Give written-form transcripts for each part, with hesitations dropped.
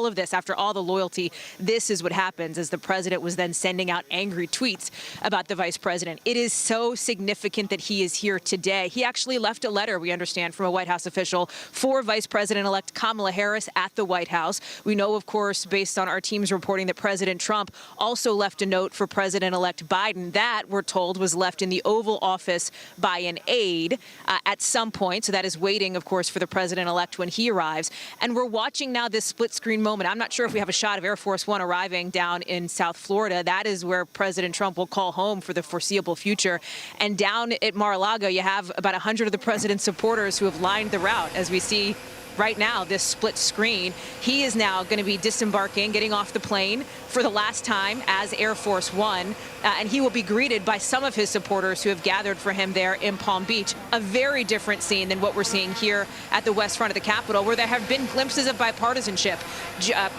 all of this, after all the loyalty, this is what happens as the president was then sending out angry tweets about the vice president. It is so significant that he is here today. He actually left a letter, we understand, from a White House official for Vice President-elect Kamala Harris at the White House. We know, of course, based on our team's reporting, that President Trump also left a note for President-elect Biden that, we're told, was left in the Oval Office by an aide at some point. So that is waiting, of course, for the president-elect when he arrives. And we're watching now this split-screen moment. I'm not sure if we have a shot of Air Force One arriving down in South Florida. That is where President Trump will call home for the foreseeable future. And down at Mar-a-Lago, you have about 100 of the president's supporters who have lined the route, as we see right now, this split screen. He is now going to be disembarking, getting off the plane for the last time as Air Force One, and he will be greeted by some of his supporters who have gathered for him there in Palm Beach. A very different scene than what we're seeing here at the west front of the Capitol, where there have been glimpses of bipartisanship.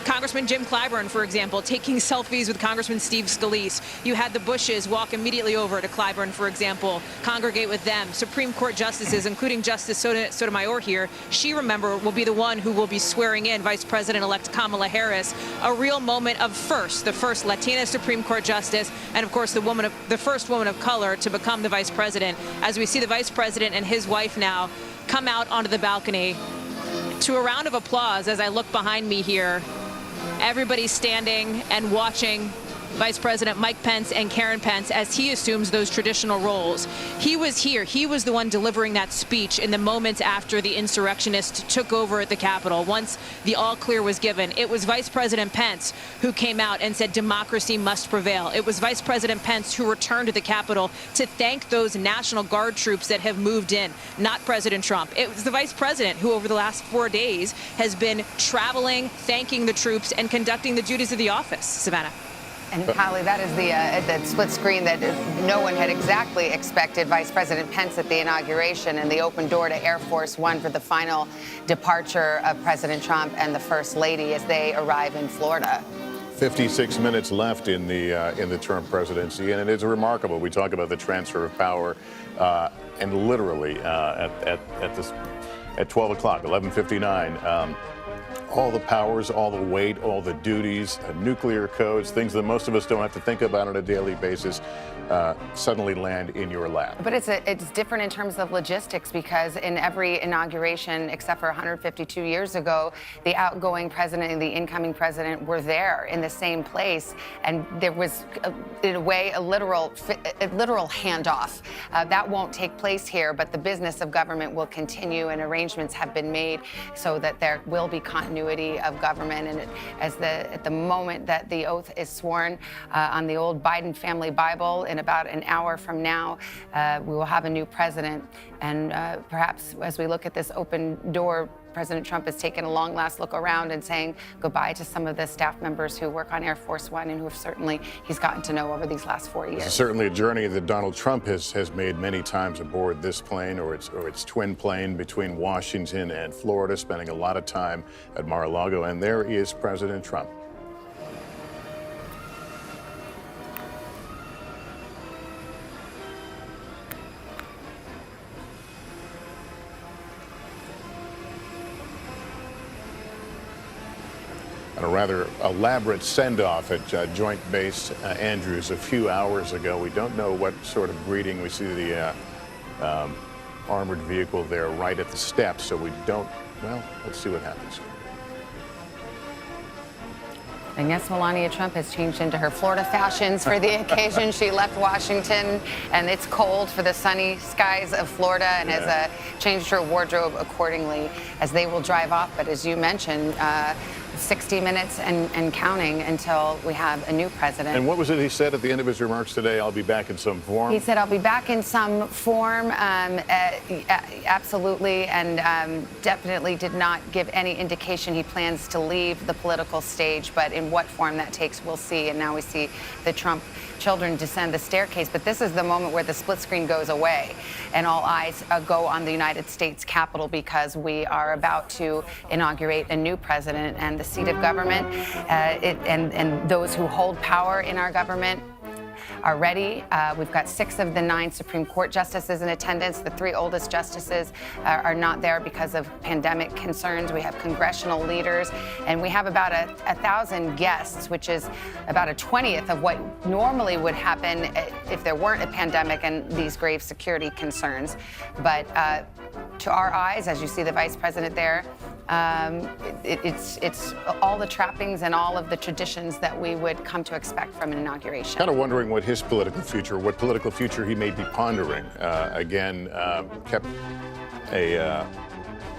Congressman Jim Clyburn, for example, taking selfies with Congressman Steve Scalise. You had the Bushes walk immediately over to Clyburn, for example, congregate with them. Supreme Court justices, including Justice Sotomayor here, she, remember, will be the one who will be swearing in Vice President-elect Kamala Harris. A real moment of the first Latina Supreme Court justice, and of course the first woman of color to become the vice president. As we see the vice president and his wife now come out onto the balcony to a round of applause. As I look behind me here, everybody's standing and watching Vice President Mike Pence and Karen Pence as he assumes those traditional roles. He was here. He was the one delivering that speech in the moments after the insurrectionists took over at the Capitol. Once the all clear was given, it was Vice President Pence who came out and said democracy must prevail. It was Vice President Pence who returned to the Capitol to thank those National Guard troops that have moved in, not President Trump. It was the Vice President who over the last 4 days has been traveling, thanking the troops, and conducting the duties of the office. Savannah. And Holly, that is the split screen that no one had exactly expected. Vice President Pence at the inauguration and the open door to Air Force One for the final departure of President Trump and the First Lady as they arrive in Florida. 56 minutes left in the Trump presidency, and it is remarkable. We talk about the transfer of power, and literally at 12 o'clock, 11:59. All the powers, all the weight, all the duties, nuclear codes, things that most of us don't have to think about on a daily basis, suddenly land in your lap. But it's different in terms of logistics, because in every inauguration, except for 152 years ago, the outgoing president and the incoming president were there in the same place, and there was, in a way, a literal handoff. That won't take place here, but the business of government will continue, and arrangements have been made so that there will be continuity of government. And at the moment that the oath is sworn on the old Biden family Bible, in about an hour from now, we will have a new president. And perhaps as we look at this open door, President Trump has taken a long last look around and saying goodbye to some of the staff members who work on Air Force One and who have certainly he's gotten to know over these last 4 years. It's certainly a journey that Donald Trump has made many times aboard this plane or its twin plane between Washington and Florida, spending a lot of time at Mar-a-Lago. And there is President Trump. A rather elaborate send-off at Joint Base Andrews a few hours ago. We don't know what sort of greeting. We see the armored vehicle there right at the steps, so we don't, well, let's see what happens. And yes, Melania Trump has changed into her Florida fashions for the occasion. She left Washington, and it's cold for the sunny skies of Florida, and has changed her wardrobe accordingly as they will drive off. But as you mentioned, 60 minutes and counting until we have a new president. And what was it he said at the end of his remarks today? I'll be back in some form. He said, I'll be back in some form, absolutely, and definitely did not give any indication he plans to leave the political stage, but in what form that takes, we'll see. And now we see the Trump children descend the staircase, but this is the moment where the split screen goes away and all eyes go on the United States Capitol, because we are about to inaugurate a new president, and the seat of government and those who hold power in our government are ready. We've got 6 of the 9 Supreme Court justices in attendance. The 3 oldest justices are not there because of pandemic concerns. We have congressional leaders, and we have about 1,000 guests, which is about a 20th of what normally would happen if there weren't a pandemic and these grave security concerns. But to our eyes, as you see the vice president there, it's all the trappings and all of the traditions that we would come to expect from an inauguration. Kind of wondering what his political future he may be pondering. Again, kept a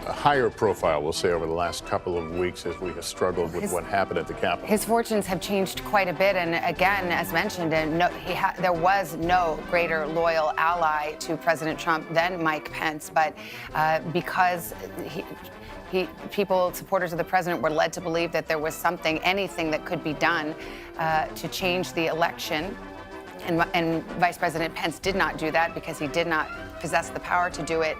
higher profile, we'll say, over the last couple of weeks as we have struggled with what happened at the Capitol. His fortunes have changed quite a bit, and again, as mentioned, there was no greater loyal ally to President Trump than Mike Pence, but because supporters of the president were led to believe that there was anything that could be done to change the election. And Vice President Pence did not do that because he did not possess the power to do it.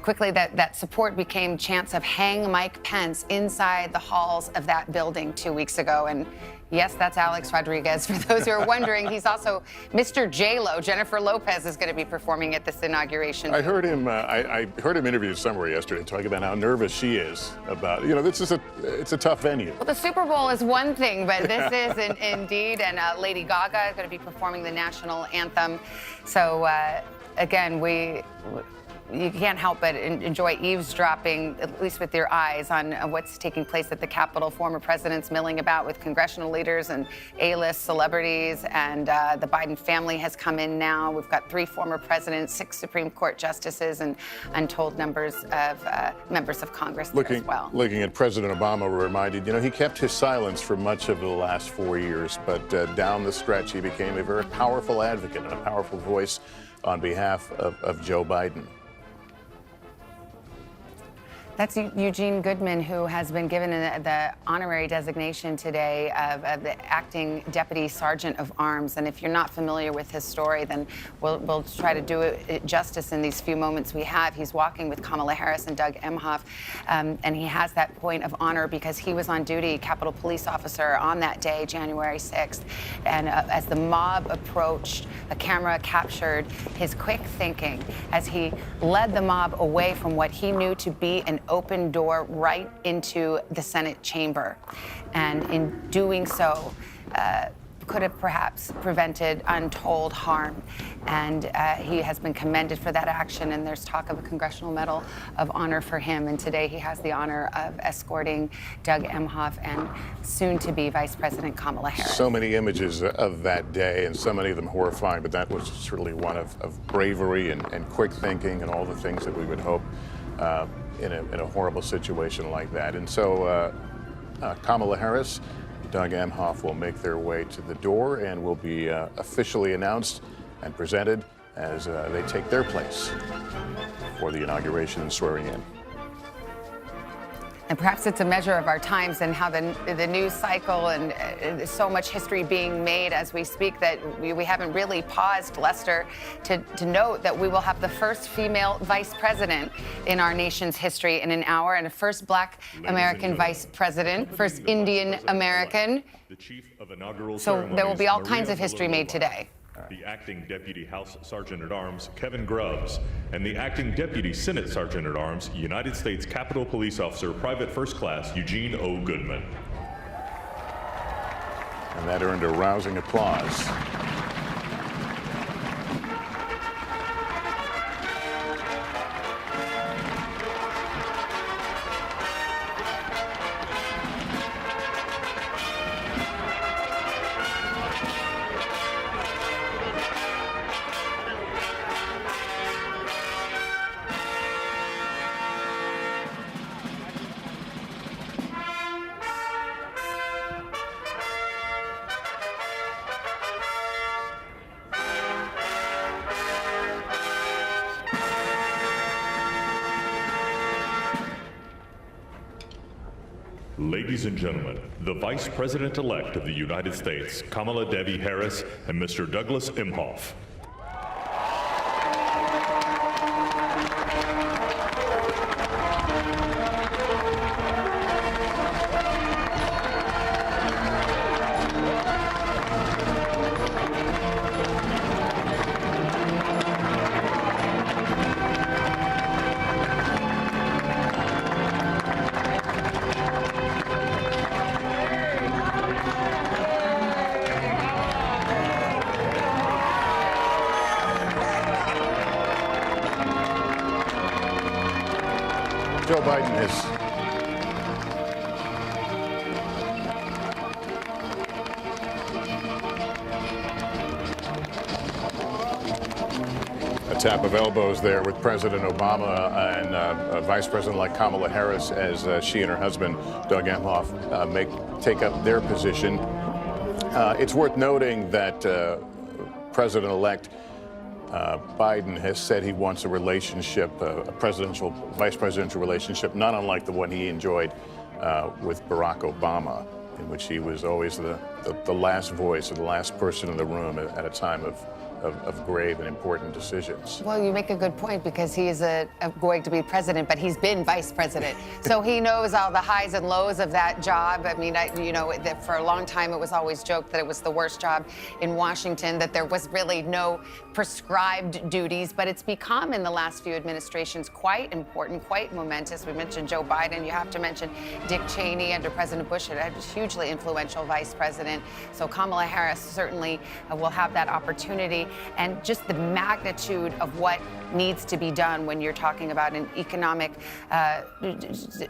Quickly, that support became chants of "Hang Mike Pence" inside the halls of that building 2 weeks ago. And yes, that's Alex Rodriguez. For those who are wondering, he's also Mr. J-Lo. Jennifer Lopez is going to be performing at this inauguration. I heard him. I heard him interviewed somewhere yesterday talking about how nervous she is about. This is it's a tough venue. Well, the Super Bowl is one thing, but this is indeed. And Lady Gaga is going to be performing the national anthem. So again, you can't help but enjoy eavesdropping, at least with your eyes, on what's taking place at the Capitol. Former presidents milling about with congressional leaders and A-list celebrities, and the Biden family has come in now. We've got 3 former presidents, 6 Supreme Court justices, and untold numbers of members of Congress there as well. Looking at President Obama, we're reminded, he kept his silence for much of the last 4 years, but down the stretch, he became a very powerful advocate and a powerful voice on behalf of Joe Biden. That's Eugene Goodman, who has been given the honorary designation today of the acting deputy sergeant of arms. And if you're not familiar with his story, then we'll try to do it justice in these few moments we have. He's walking with Kamala Harris and Doug Emhoff, and he has that point of honor because he was on duty, Capitol Police officer, on that day, January 6th. And as the mob approached, a camera captured his quick thinking as he led the mob away from what he knew to be an open door right into the Senate chamber. And in doing so, could have perhaps prevented untold harm. And he has been commended for that action, and there's talk of a Congressional Medal of Honor for him. And today he has the honor of escorting Doug Emhoff and soon-to-be Vice President Kamala Harris. So many images of that day, and so many of them horrifying, but that was certainly one of bravery and quick thinking and all the things that we would hope in a horrible situation like that. And so Kamala Harris, Doug Emhoff will make their way to the door and will be officially announced and presented as they take their place for the inauguration and swearing in. And perhaps it's a measure of our times and how the news cycle and so much history being made as we speak that we haven't really paused, Lester, to note that we will have the first female vice president in our nation's history in an hour, and a first Black American vice president, first Indian American. The chief of inaugural so there will be all kinds of history made today. The acting deputy House Sergeant-at-Arms, Kevin Grubbs, and the acting deputy Senate Sergeant-at-Arms, United States Capitol Police Officer, Private First Class Eugene O. Goodman. And that earned a rousing applause. Ladies and gentlemen, the Vice President-elect of the United States, Kamala Devi Harris, and Mr. Douglas Emhoff. Joe Biden has a tap of elbows there with President Obama and Vice President-elect Kamala Harris as she and her husband, Doug Emhoff, take up their position. It's worth noting that President-elect Biden has said he wants a relationship, a presidential, vice presidential relationship, not unlike the one he enjoyed with Barack Obama, in which he was always the last voice or the last person in the room at a time of grave and important decisions. Well, you make a good point, because he is going to be president, but he's been vice president. So he knows all the highs and lows of that job. I mean, for a long time, it was always joked that it was the worst job in Washington, that there was really no prescribed duties, but it's become in the last few administrations quite important, quite momentous. We mentioned Joe Biden. You have to mention Dick Cheney under President Bush, a hugely influential vice president. So Kamala Harris certainly will have that opportunity. And just the magnitude of what needs to be done when you're talking about an economic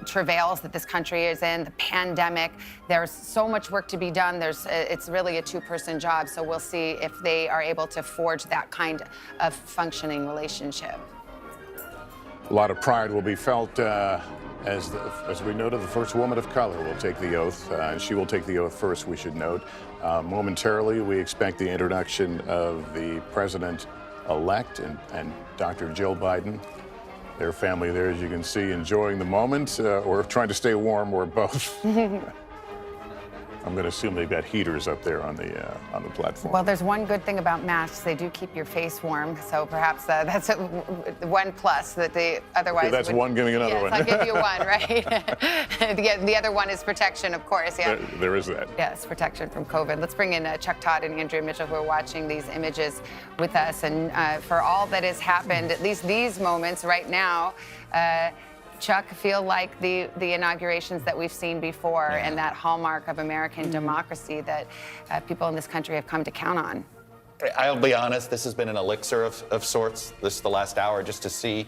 travails that this country is in, the pandemic. There's so much work to be done. It's really a two-person job. So we'll see if they are able to forge that kind of functioning relationship. A lot of pride will be felt as we noted, the first woman of color will take the oath, and she will take the oath first, we should note. Momentarily, we expect the introduction of the president-elect and Dr. Jill Biden. Their family there, as you can see, enjoying the moment, or trying to stay warm, or both. I'm going to assume they've got heaters up there on the platform. Well, there's one good thing about masks. They do keep your face warm, so perhaps that's one plus that they otherwise Yeah, that's one giving another one. I'll give you one, right? The other one is protection, of course, yeah. There is that. Yes, protection from COVID. Let's bring in Chuck Todd and Andrea Mitchell, who are watching these images with us. And for all that has happened, at least these moments right now, Chuck, feel like the inaugurations that we've seen before, and that hallmark of American democracy that people in this country have come to count on. I'll be honest, this has been an elixir of sorts, the last hour, just to see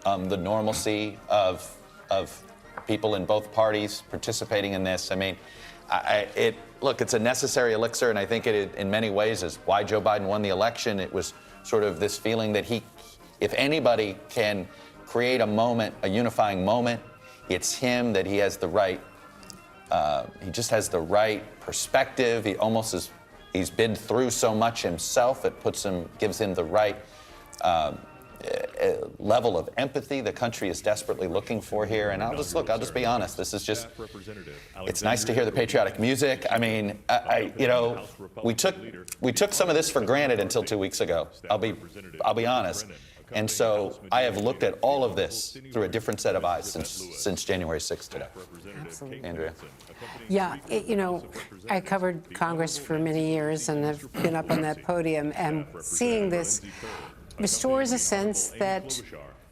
the normalcy of people in both parties participating in this. I mean, look, it's a necessary elixir, and I think it in many ways is why Joe Biden won the election. It was sort of this feeling that if anybody can create a moment, a unifying moment, it's him, that he has the right, he just has the right perspective. He's been through so much himself. It gives him the right level of empathy the country is desperately looking for here. And I'll just be honest. This is just, it's nice to hear the patriotic music. I mean, we took some of this for granted until 2 weeks ago. I'll be honest. And so I have looked at all of this through a different set of eyes since January 6th today. Absolutely. Andrea? Yeah, I covered Congress for many years and have been up on that podium, and seeing this restores a sense that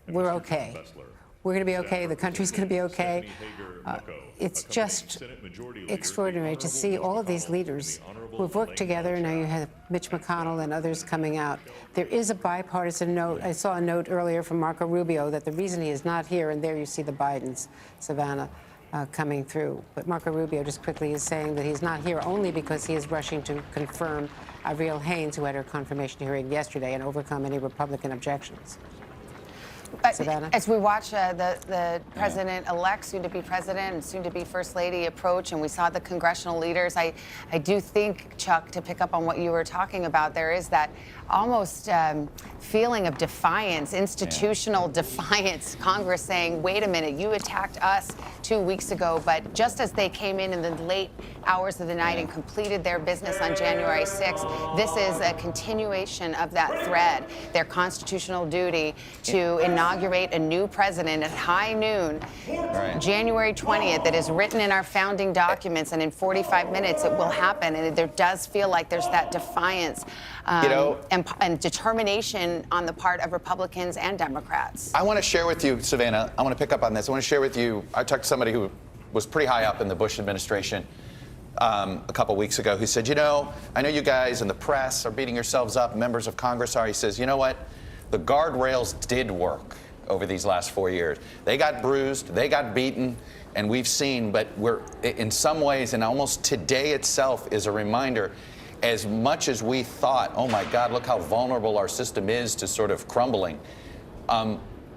we're okay. We're going to be okay. The country's going to be okay. It's just extraordinary to see all of these leaders who have worked together. Now you have Mitch McConnell and others coming out. There is a bipartisan note. I saw a note earlier from Marco Rubio that the reason he is not here, and there you see the Bidens, Savannah, coming through. But Marco Rubio just quickly is saying that he's not here only because he is rushing to confirm Avril Haines, who had her confirmation hearing yesterday, and overcome any Republican objections. Savannah? As we watch the president-elect, soon-to-be president, and soon-to-be first lady approach, and we saw the congressional leaders, I do think, Chuck, to pick up on what you were talking about, there is that almost feeling of defiance, institutional defiance. Congress saying, wait a minute, you attacked us 2 weeks ago, but just as they came in the late hours of the night and completed their business on January 6th, this is a continuation of that thread, their constitutional duty to inaugurate a new president at high noon, January 20th, that is written in our founding documents, and in 45 minutes it will happen. And there does feel like there's that defiance and determination on the part of Republicans and Democrats. I want to share with you, Savannah, I want to pick up on this. I want to share with you, I talked to somebody who was pretty high up in the Bush administration a couple weeks ago, who said, I know you guys and the press are beating yourselves up, members of Congress are. He says, you know what? The guardrails did work. over these last 4 years. They got bruised, they got beaten, and we've seen, but we're, in some ways, and almost today itself is a reminder, as much as we thought, oh my God, look how vulnerable our system is to sort of crumbling.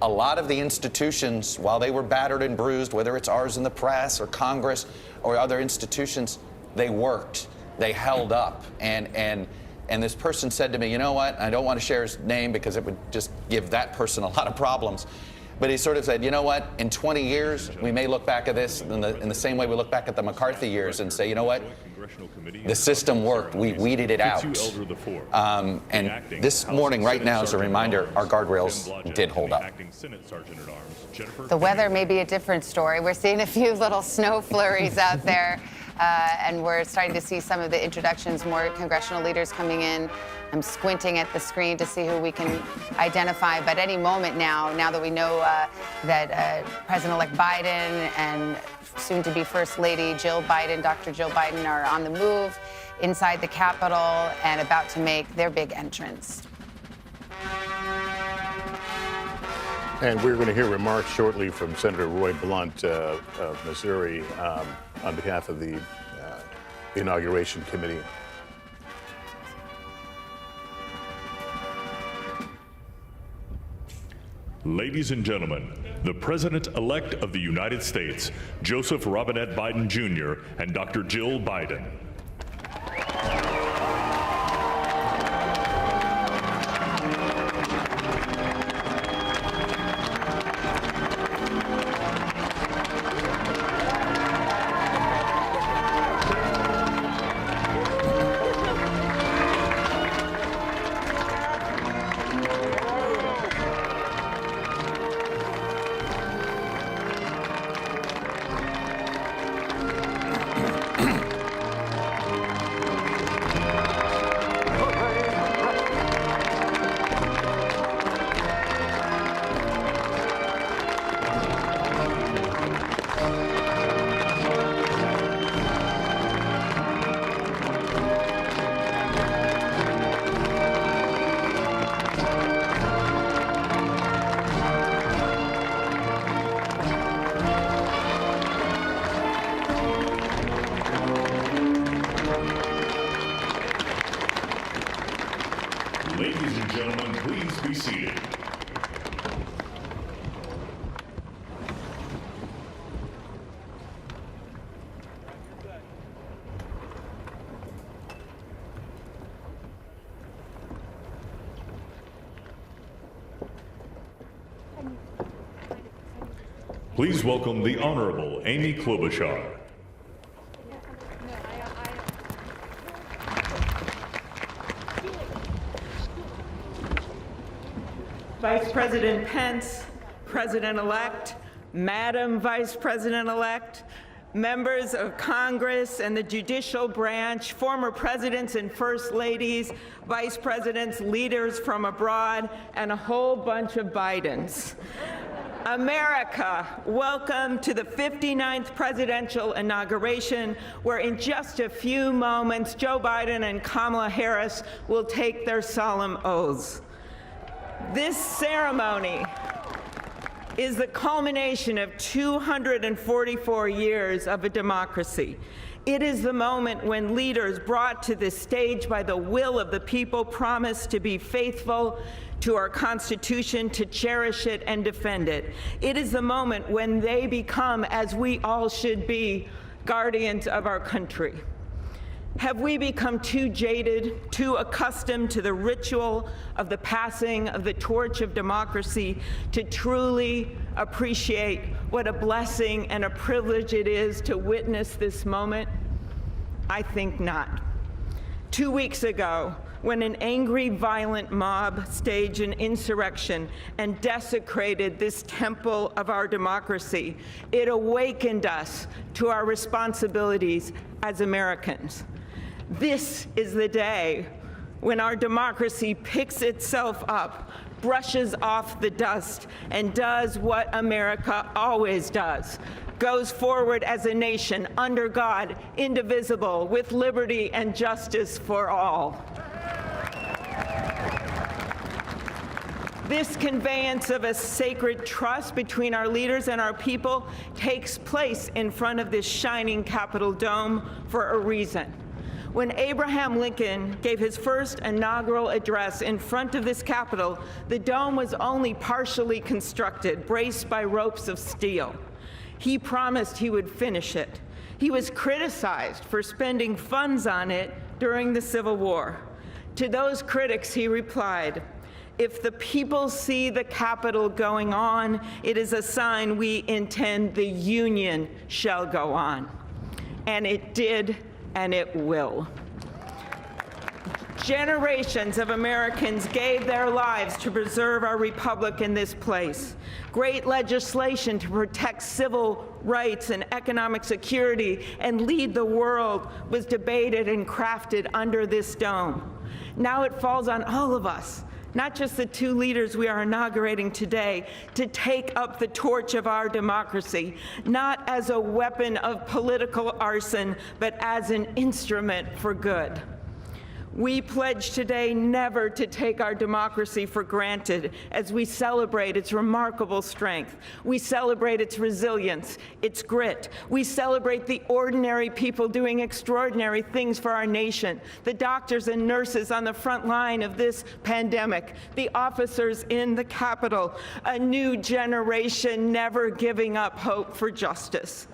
A lot of the institutions, while they were battered and bruised, whether it's ours in the press or Congress or other institutions, they worked, they held up. And this person said to me, you know what, I don't want to share his name because it would just give that person a lot of problems. But he sort of said, you know what, in 20 years, we may look back at this in the same way we look back at the McCarthy years and say, you know what, the system worked, we weeded it out. And this morning, right now, is a reminder, our guardrails did hold up. The weather may be a different story. We're seeing a few little snow flurries out there. And we're starting to see some of the introductions, more congressional leaders coming in. I'm squinting at the screen to see who we can identify. But any moment now that we know that President-elect Biden and soon-to-be First Lady Jill Biden, Dr. Jill Biden, are on the move inside the Capitol and about to make their big entrance. And we're going to hear remarks shortly from Senator Roy Blunt of Missouri on behalf of the Inauguration Committee. Ladies and gentlemen, the President-elect of the United States, Joseph Robinette Biden Jr., and Dr. Jill Biden. Ladies and gentlemen, please be seated. Please welcome the Honorable Amy Klobuchar. Vice President Pence, President-elect, Madam Vice President-elect, members of Congress and the judicial branch, former presidents and first ladies, vice presidents, leaders from abroad, and a whole bunch of Bidens. America, welcome to the 59th presidential inauguration, where in just a few moments, Joe Biden and Kamala Harris will take their solemn oaths. This ceremony is the culmination of 244 years of a democracy. It is the moment when leaders brought to this stage by the will of the people promise to be faithful to our Constitution, to cherish it and defend it. It is the moment when they become, as we all should be, guardians of our country. Have we become too jaded, too accustomed to the ritual of the passing of the torch of democracy to truly appreciate what a blessing and a privilege it is to witness this moment? I think not. 2 weeks ago, when an angry, violent mob staged an insurrection and desecrated this temple of our democracy, it awakened us to our responsibilities as Americans. This is the day when our democracy picks itself up, brushes off the dust, and does what America always does: goes forward as a nation under God, indivisible, with liberty and justice for all. This conveyance of a sacred trust between our leaders and our people takes place in front of this shining Capitol dome for a reason. When Abraham Lincoln gave his first inaugural address in front of this Capitol, the dome was only partially constructed, braced by ropes of steel. He promised he would finish it. He was criticized for spending funds on it during the Civil War. To those critics, he replied, "If the people see the Capitol going on, it is a sign we intend the Union shall go on." And it did, and it will. Generations of Americans gave their lives to preserve our republic in this place. Great legislation to protect civil rights and economic security and lead the world was debated and crafted under this dome. Now it falls on all of us, not just the two leaders we are inaugurating today, to take up the torch of our democracy, not as a weapon of political arson, but as an instrument for good. We pledge today never to take our democracy for granted as we celebrate its remarkable strength. We celebrate its resilience, its grit. We celebrate the ordinary people doing extraordinary things for our nation, the doctors and nurses on the front line of this pandemic, the officers in the Capitol, a new generation never giving up hope for justice.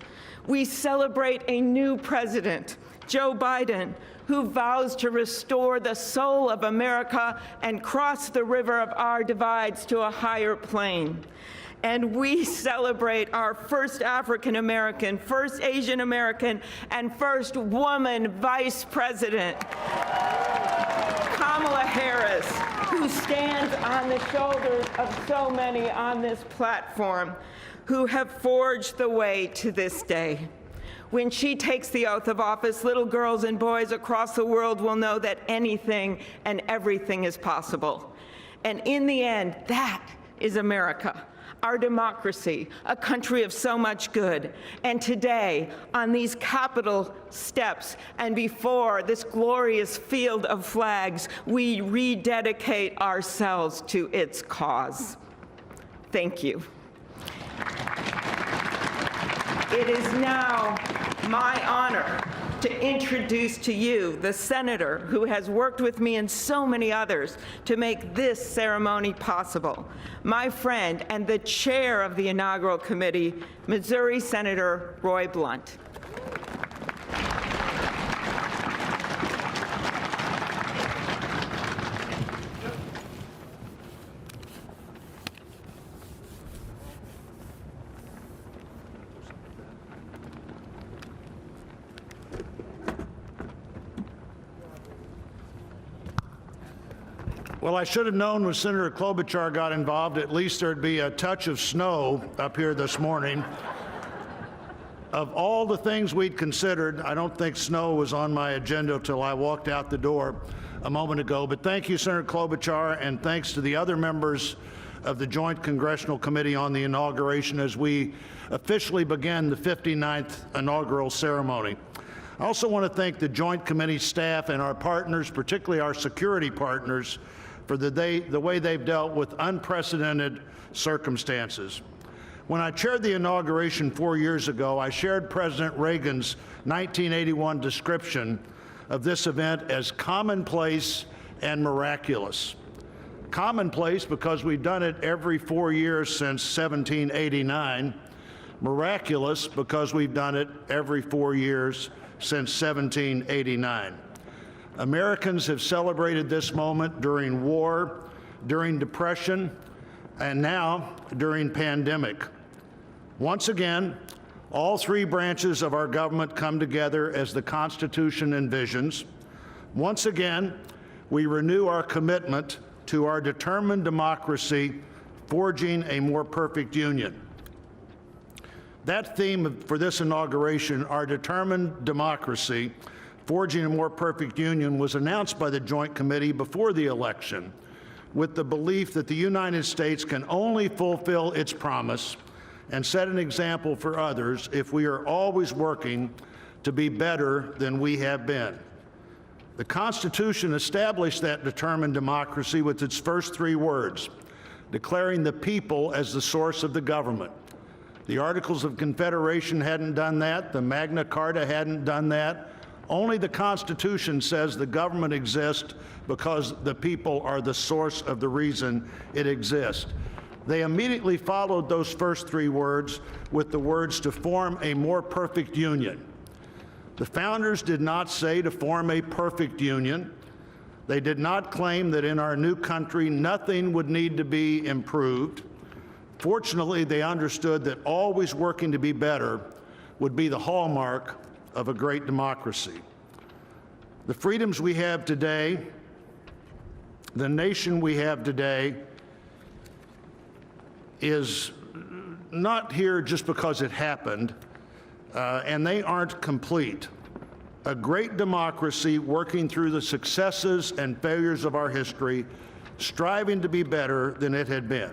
We celebrate a new president, Joe Biden, who vows to restore the soul of America and cross the river of our divides to a higher plane. And we celebrate our first African American, first Asian American, and first woman vice president, Kamala Harris, who stands on the shoulders of so many on this platform who have forged the way to this day. When she takes the oath of office, little girls and boys across the world will know that anything and everything is possible. And in the end, that is America, our democracy, a country of so much good. And today, on these Capitol steps and before this glorious field of flags, we rededicate ourselves to its cause. Thank you. It is now my honor to introduce to you the senator who has worked with me and so many others to make this ceremony possible, my friend and the chair of the inaugural committee, Missouri Senator Roy Blunt. Well, I should have known when Senator Klobuchar got involved, at least there'd be a touch of snow up here this morning. Of all the things we'd considered, I don't think snow was on my agenda until I walked out the door a moment ago. But thank you, Senator Klobuchar, and thanks to the other members of the Joint Congressional Committee on the Inauguration as we officially begin the 59th inaugural ceremony. I also want to thank the Joint Committee staff and our partners, particularly our security partners, for the way they've dealt with unprecedented circumstances. When I chaired the inauguration 4 years ago, I shared President Reagan's 1981 description of this event as commonplace and miraculous. Commonplace because we've done it every 4 years since 1789. Miraculous because we've done it every 4 years since 1789. Americans have celebrated this moment during war, during depression, and now during pandemic. Once again, all three branches of our government come together as the Constitution envisions. Once again, we renew our commitment to our determined democracy, forging a more perfect union. That theme for this inauguration, our determined democracy, forging a more perfect union, was announced by the Joint Committee before the election with the belief that the United States can only fulfill its promise and set an example for others if we are always working to be better than we have been. The Constitution established that determined democracy with its first three words: declaring the people as the source of the government. The Articles of Confederation hadn't done that. The Magna Carta hadn't done that. Only the Constitution says the government exists because the people are the source of the reason it exists. They immediately followed those first three words with the words to form a more perfect union. The founders did not say to form a perfect union. They did not claim that in our new country nothing would need to be improved. Fortunately, they understood that always working to be better would be the hallmark of a great democracy. The freedoms we have today, the nation we have today, is not here just because it happened, and they aren't complete. A great democracy working through the successes and failures of our history, striving to be better than it had been.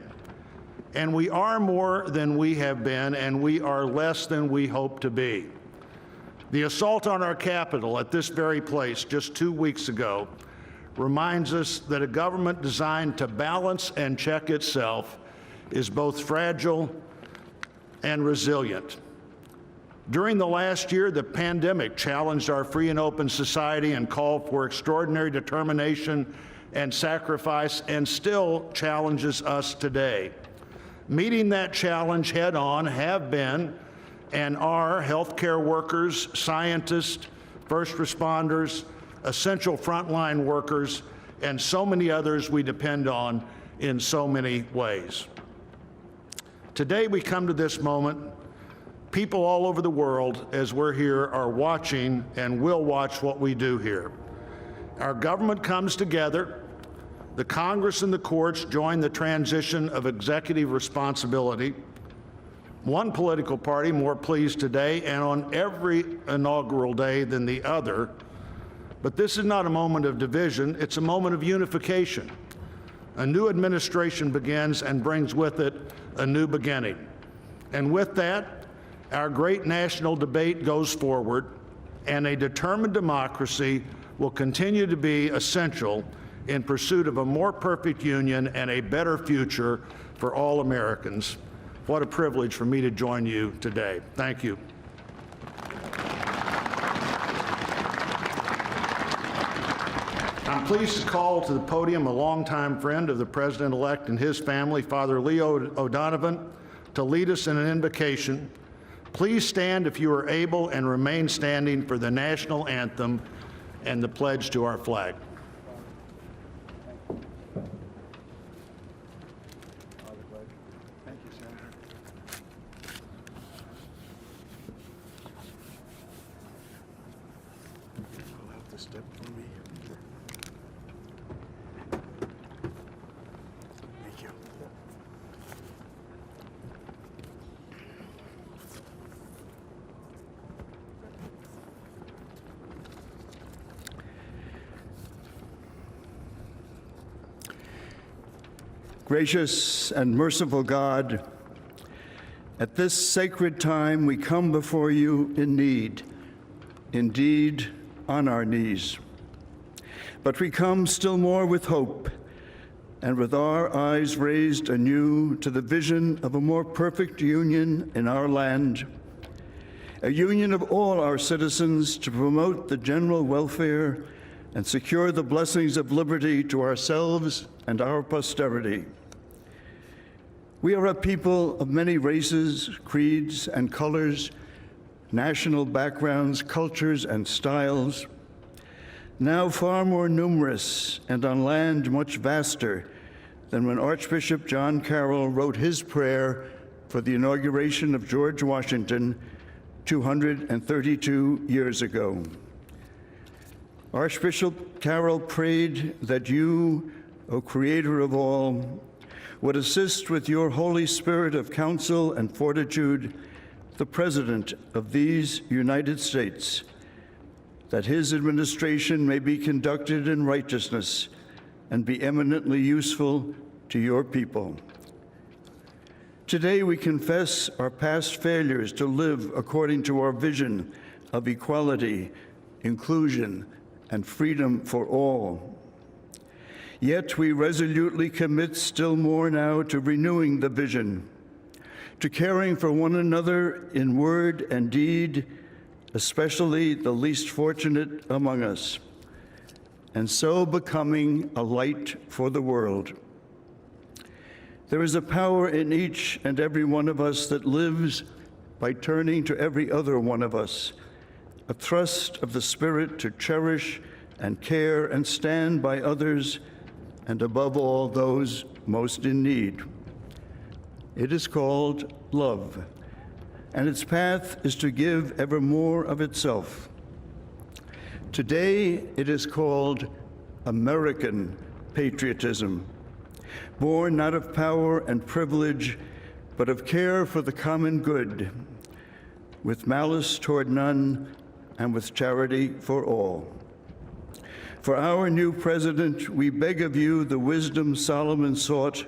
And we are more than we have been, and we are less than we hope to be. The assault on our Capitol at this very place just 2 weeks ago reminds us that a government designed to balance and check itself is both fragile and resilient. During the last year, the pandemic challenged our free and open society and called for extraordinary determination and sacrifice, and still challenges us today. Meeting that challenge head on have been and are healthcare workers, scientists, first responders, essential frontline workers, and so many others we depend on in so many ways. Today we come to this moment. People all over the world, as we're here, are watching and will watch what we do here. Our government comes together. The Congress and the courts join the transition of executive responsibility. One political party more pleased today and on every inaugural day than the other. But this is not a moment of division, it's a moment of unification. A new administration begins and brings with it a new beginning. And with that, our great national debate goes forward, and a determined democracy will continue to be essential in pursuit of a more perfect union and a better future for all Americans. What a privilege for me to join you today. Thank you. I'm pleased to call to the podium a longtime friend of the President-elect and his family, Father Leo O'Donovan, to lead us in an invocation. Please stand if you are able and remain standing for the national anthem and the pledge to our flag. Gracious and merciful God, at this sacred time we come before you in need, indeed on our knees. But we come still more with hope and with our eyes raised anew to the vision of a more perfect union in our land, a union of all our citizens to promote the general welfare and secure the blessings of liberty to ourselves and our posterity. We are a people of many races, creeds, and colors, national backgrounds, cultures, and styles, now far more numerous and on land much vaster than when Archbishop John Carroll wrote his prayer for the inauguration of George Washington 232 years ago. Archbishop Carroll prayed that you, O Creator of all, would assist with your Holy Spirit of counsel and fortitude the President of these United States, that his administration may be conducted in righteousness and be eminently useful to your people. Today we confess our past failures to live according to our vision of equality, inclusion, and freedom for all. Yet we resolutely commit still more now to renewing the vision, to caring for one another in word and deed, especially the least fortunate among us, and so becoming a light for the world. There is a power in each and every one of us that lives by turning to every other one of us, a thrust of the Spirit to cherish and care and stand by others, and above all, those most in need. It is called love, and its path is to give ever more of itself. Today, it is called American patriotism, born not of power and privilege, but of care for the common good, with malice toward none and with charity for all. For our new president, we beg of you the wisdom Solomon sought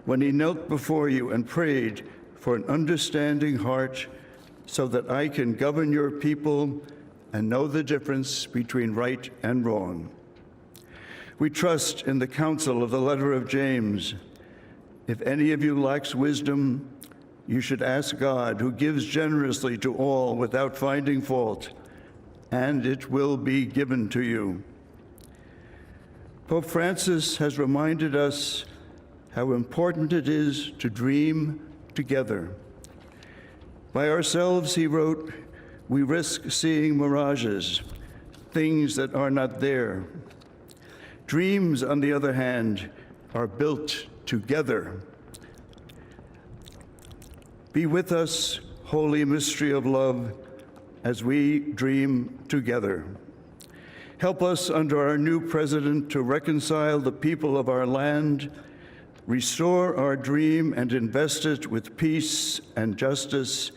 when he knelt before you and prayed for an understanding heart, so that I can govern your people and know the difference between right and wrong. We trust in the counsel of the letter of James. If any of you lacks wisdom, you should ask God, who gives generously to all without finding fault, and it will be given to you. Pope Francis has reminded us how important it is to dream together. By ourselves, he wrote, we risk seeing mirages, things that are not there. Dreams, on the other hand, are built together. Be with us, holy mystery of love, as we dream together. Help us under our new president to reconcile the people of our land, restore our dream and invest it with peace and justice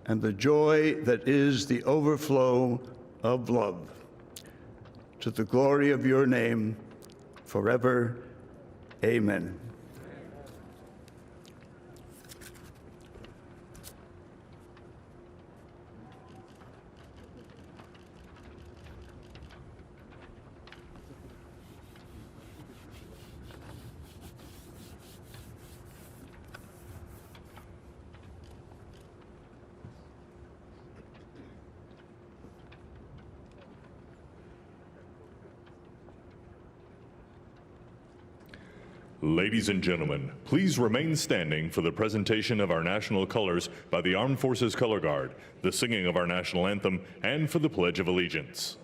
and the joy that is the overflow of love. To the glory of your name, forever, amen. Ladies and gentlemen, please remain standing for the presentation of our national colors by the Armed Forces Color Guard, the singing of our national anthem, and for the Pledge of Allegiance.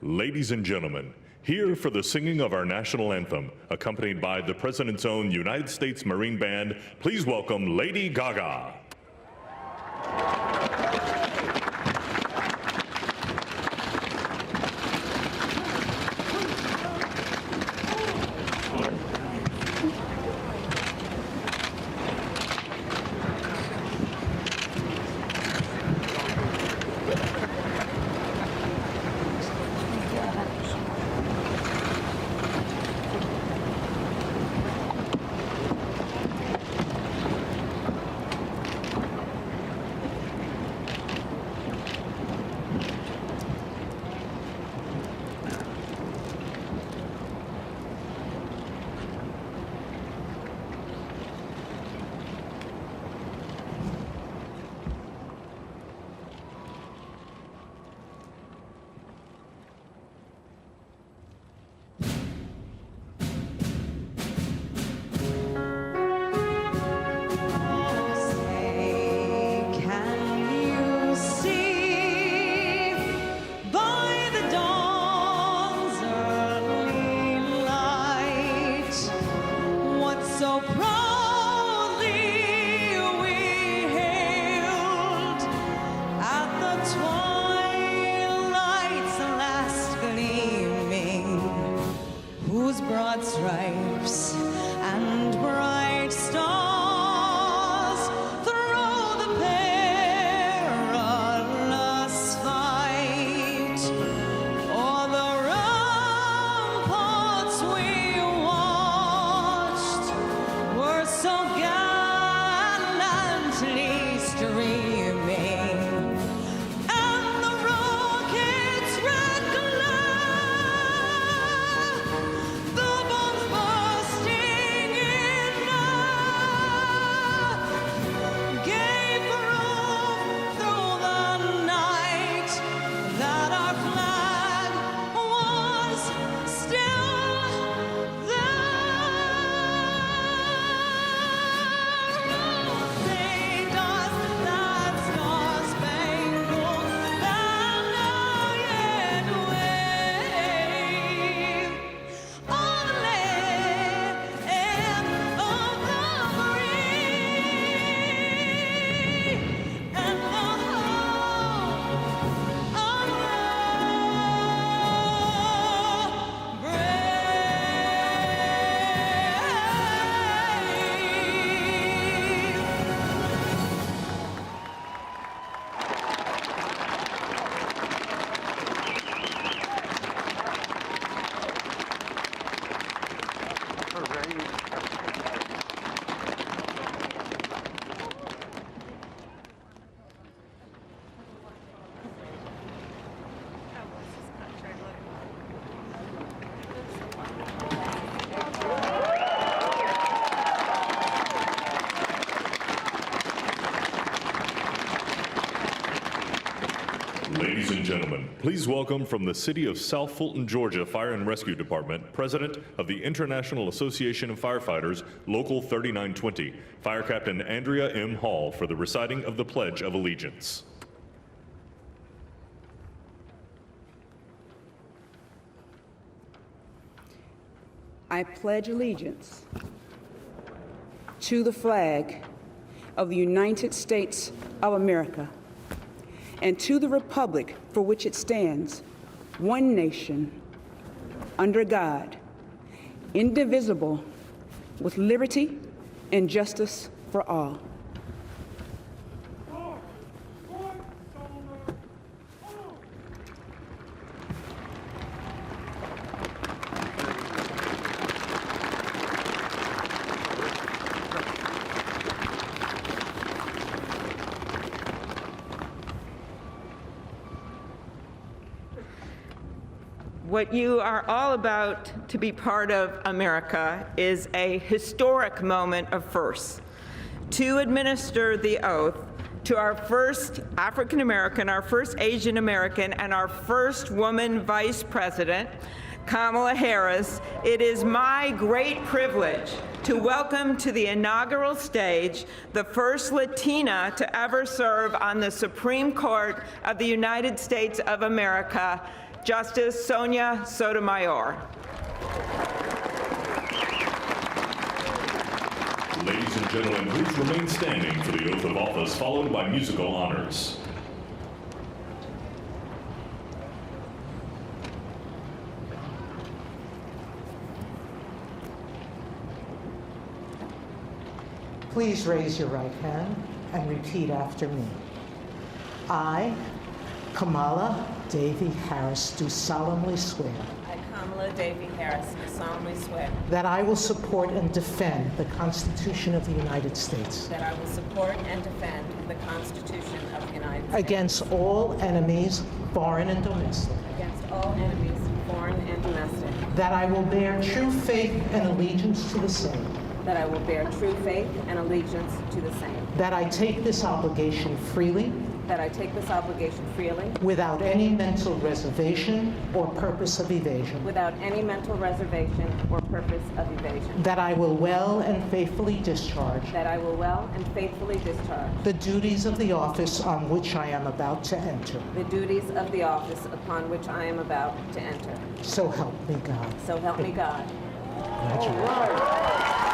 Ladies and gentlemen, here for the singing of our national anthem, accompanied by the President's own United States Marine Band, please welcome Lady Gaga. and gentlemen, please welcome from the city of South Fulton, Georgia Fire and Rescue Department, President of the International Association of Firefighters, Local 3920, Fire Captain Andrea M. Hall, for the reciting of the Pledge of Allegiance. I pledge allegiance to the flag of the United States of America and to the republic for which it stands, one nation, under God, indivisible, with liberty and justice for all. What you are all about to be part of, America, is a historic moment of firsts. To administer the oath to our first African American, our first Asian American, and our first woman vice president, Kamala Harris, it is my great privilege to welcome to the inaugural stage the first Latina to ever serve on the Supreme Court of the United States of America, Justice Sonia Sotomayor. Ladies and gentlemen, please remain standing for the oath of office, followed by musical honors. Please raise your right hand and repeat after me. I, Kamala Davy Harris, do solemnly swear I, Kamala Davy Harris, do solemnly swear that I will support and defend the Constitution of the United States that I will support and defend the Constitution of the United States against all enemies, foreign and domestic, against all enemies, foreign and domestic, that I will bear true faith and allegiance to the same, that I will bear true faith and allegiance to the same, that I take this obligation freely that I take this obligation freely without any mental reservation or purpose of evasion, without any mental reservation or purpose of evasion, that I will well and faithfully discharge that I will well and faithfully discharge the duties of the office on which I am about to enter. the duties of the office upon which I am about to enter. So help me God. So help me God. Congratulations.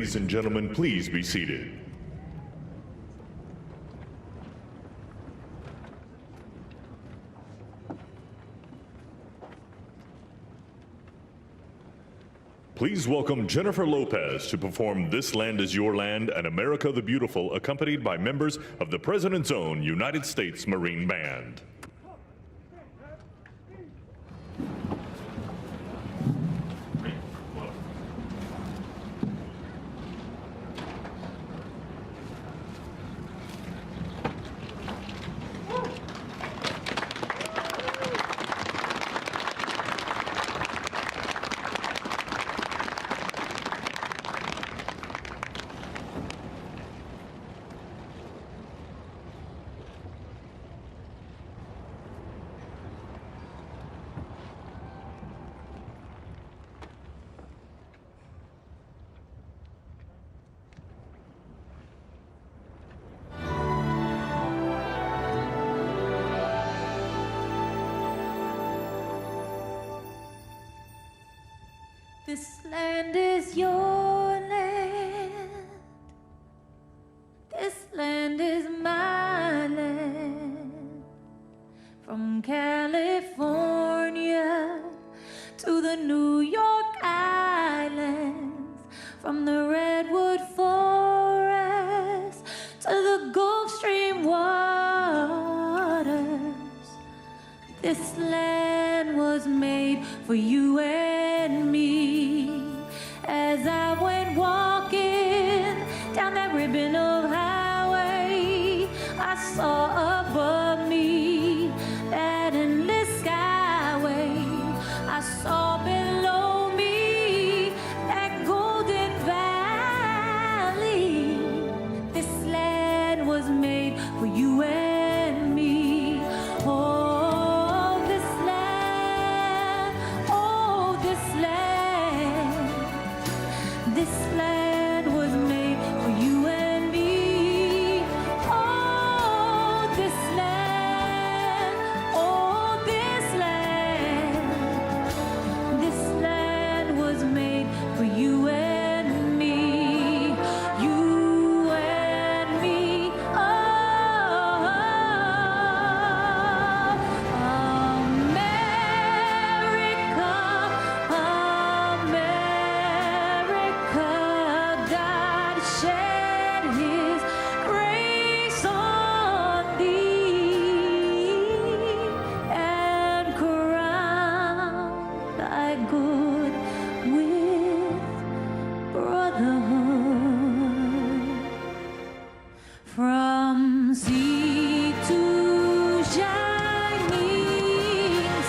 Ladies and gentlemen, please be seated. Please welcome Jennifer Lopez to perform This Land Is Your Land and America the Beautiful, accompanied by members of the President's Own United States Marine Band. This land is your land. This land is my land. From California California to the New York Islands, from the Redwood Forest to the Gulf Stream waters. This land was made for you and me. As I went walking down that ribbon of highway, I saw above me that endless skyway. I saw below me that golden valley. This land was made for you and me. Oh, this land, oh, this land. This land was made for you and me. Oh, this land, oh, this land. This land was made for you and me. You and me. Oh, America, America, God shed His grace on thee and crowned thy good with brotherhood. From sea to shining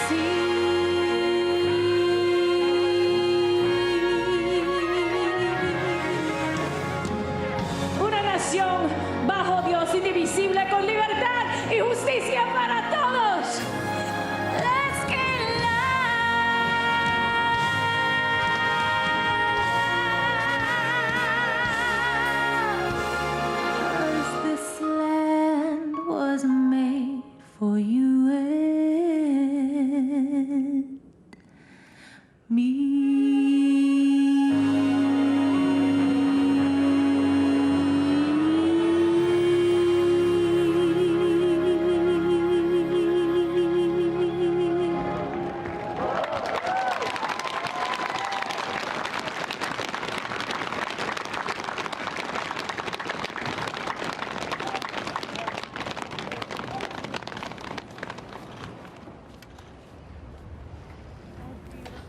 sea. Una nación bajo Dios, indivisible, con libertad y justicia para todos. Let's get loud. 'Cause this land was made for you and me.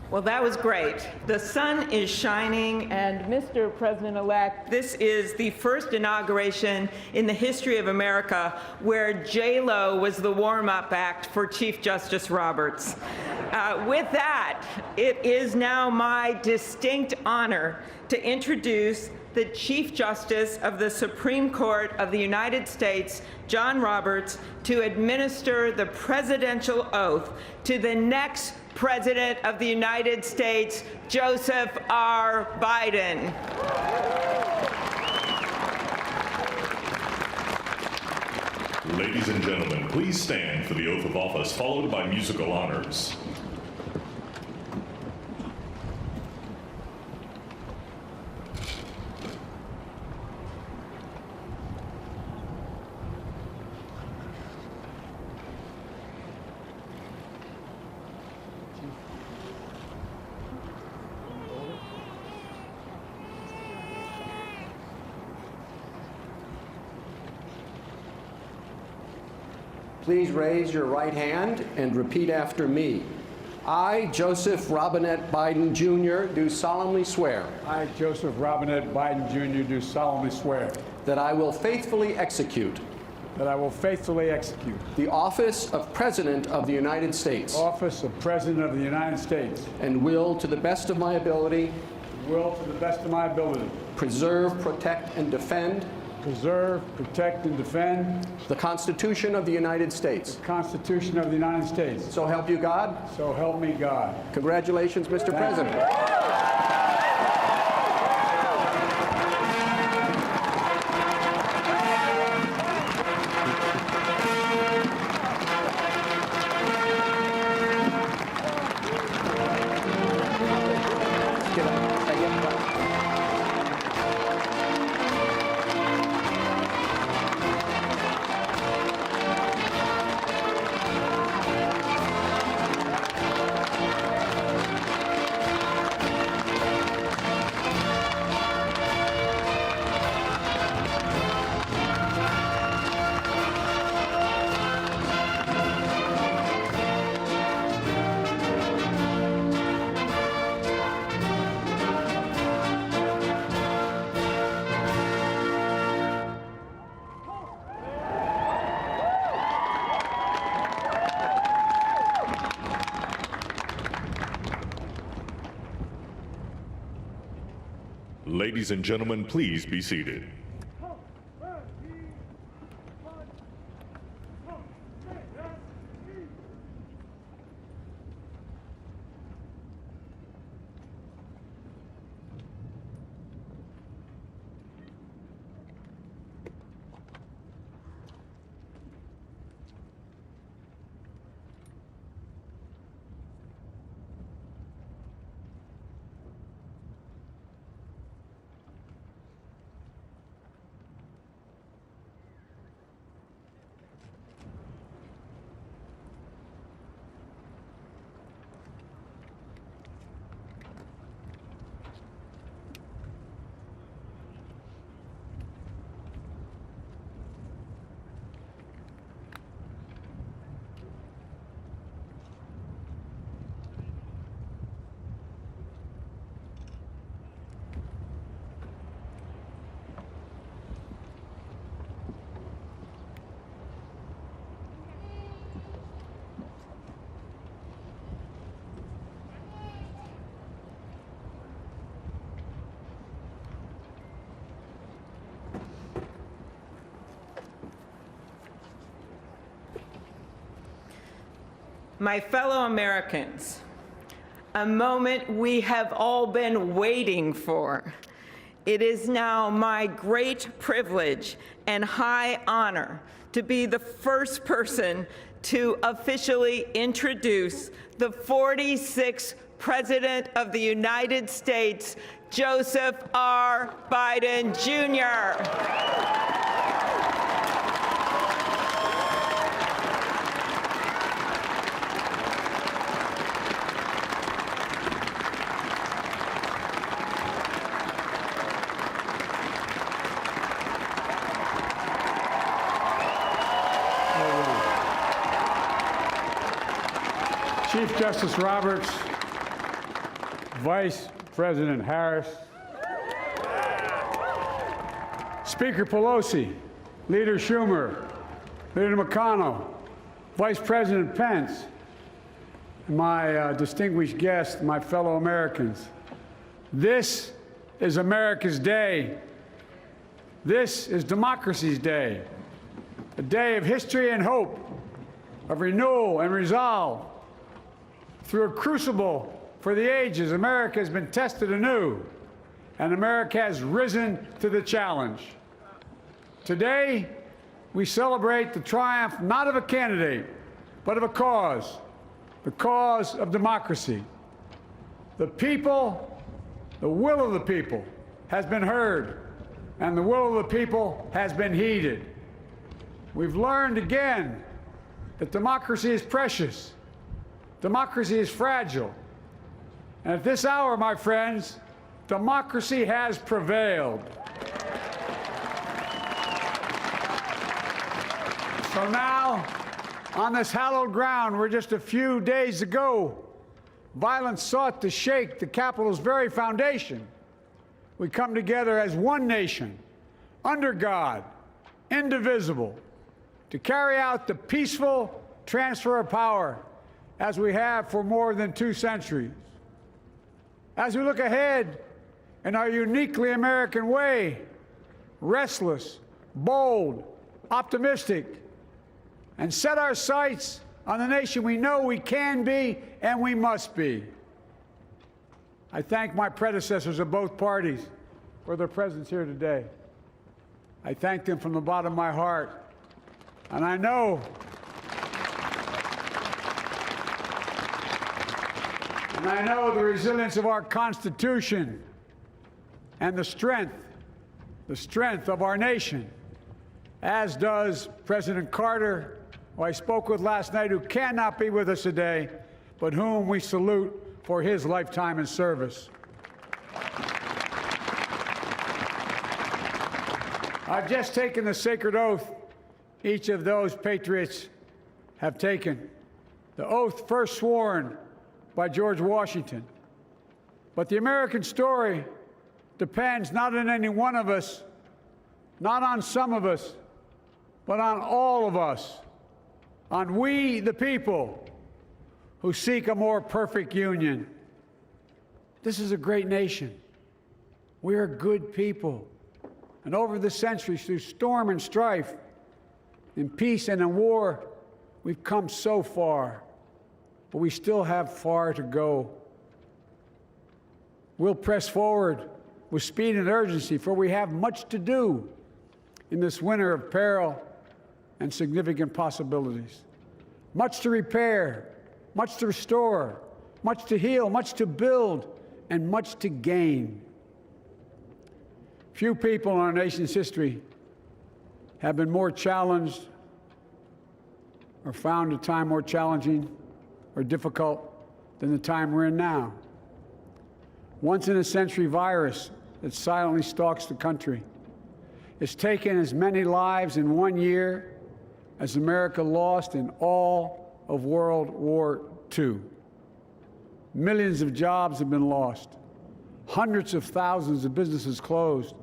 Well, that was great. The sun is shining, and Mr. President-elect, this is the first inauguration in the history of America where J-Lo was the warm-up act for Chief Justice Roberts. With that, it is now my distinct honor to introduce the Chief Justice of the Supreme Court of the United States, John Roberts, to administer the presidential oath to the next President of the United States, Joseph R. Biden. Ladies and gentlemen, please stand for the oath of office, followed by musical honors. Please raise your right hand and repeat after me. I, Joseph Robinette Biden, Jr., do solemnly swear. I, Joseph Robinette Biden, Jr., do solemnly swear. That I will faithfully execute. That I will faithfully execute. The office of President of the United States. Office of President of the United States. And will, to the best of my ability. Will, to the best of my ability. Preserve, protect, and defend. Preserve, protect, and defend. The Constitution of the United States. The Constitution of the United States. So help you God. So help me God. Congratulations, Mr. President. Ladies and gentlemen, please be seated. My fellow Americans, a moment we have all been waiting for. It is now my great privilege and high honor to be the first person to officially introduce the 46th President of the United States, Joseph R. Biden, Jr. Chief Justice Roberts, Vice President Harris, Speaker Pelosi, Leader Schumer, Leader McConnell, Vice President Pence, and my distinguished guests, my fellow Americans. This is America's day. This is democracy's day, a day of history and hope, of renewal and resolve. Through a crucible for the ages, America has been tested anew, and America has risen to the challenge. Today, we celebrate the triumph not of a candidate, but of a cause, the cause of democracy. The people, the will of the people has been heard, and the will of the people has been heeded. We've learned again that democracy is precious. Democracy is fragile. And at this hour, my friends, democracy has prevailed. So now, on this hallowed ground where just a few days ago, violence sought to shake the Capitol's very foundation, we come together as one nation, under God, indivisible, to carry out the peaceful transfer of power as we have for more than 2 centuries. As we look ahead in our uniquely American way, restless, bold, optimistic, and set our sights on the nation we know we can be and we must be. I thank my predecessors of both parties for their presence here today. I thank them from the bottom of my heart. And I know the resilience of our Constitution and the strength of our nation, as does President Carter, who I spoke with last night, who cannot be with us today, but whom we salute for his lifetime in service. I've just taken the sacred oath each of those patriots have taken, the oath first sworn by George Washington. But the American story depends not on any one of us, not on some of us, but on all of us, on we, the people, who seek a more perfect union. This is a great nation. We are good people. And over the centuries, through storm and strife, in peace and in war, we've come so far. But we still have far to go. We'll press forward with speed and urgency, for we have much to do in this winter of peril and significant possibilities. Much to repair, much to restore, much to heal, much to build, and much to gain. Few people in our nation's history have been more challenged or found a time more challenging or difficult than the time we're in now. Once-in-a-century virus that silently stalks the country. It's taken as many lives in 1 year as America lost in all of World War II. Millions of jobs have been lost. Hundreds of thousands of businesses closed.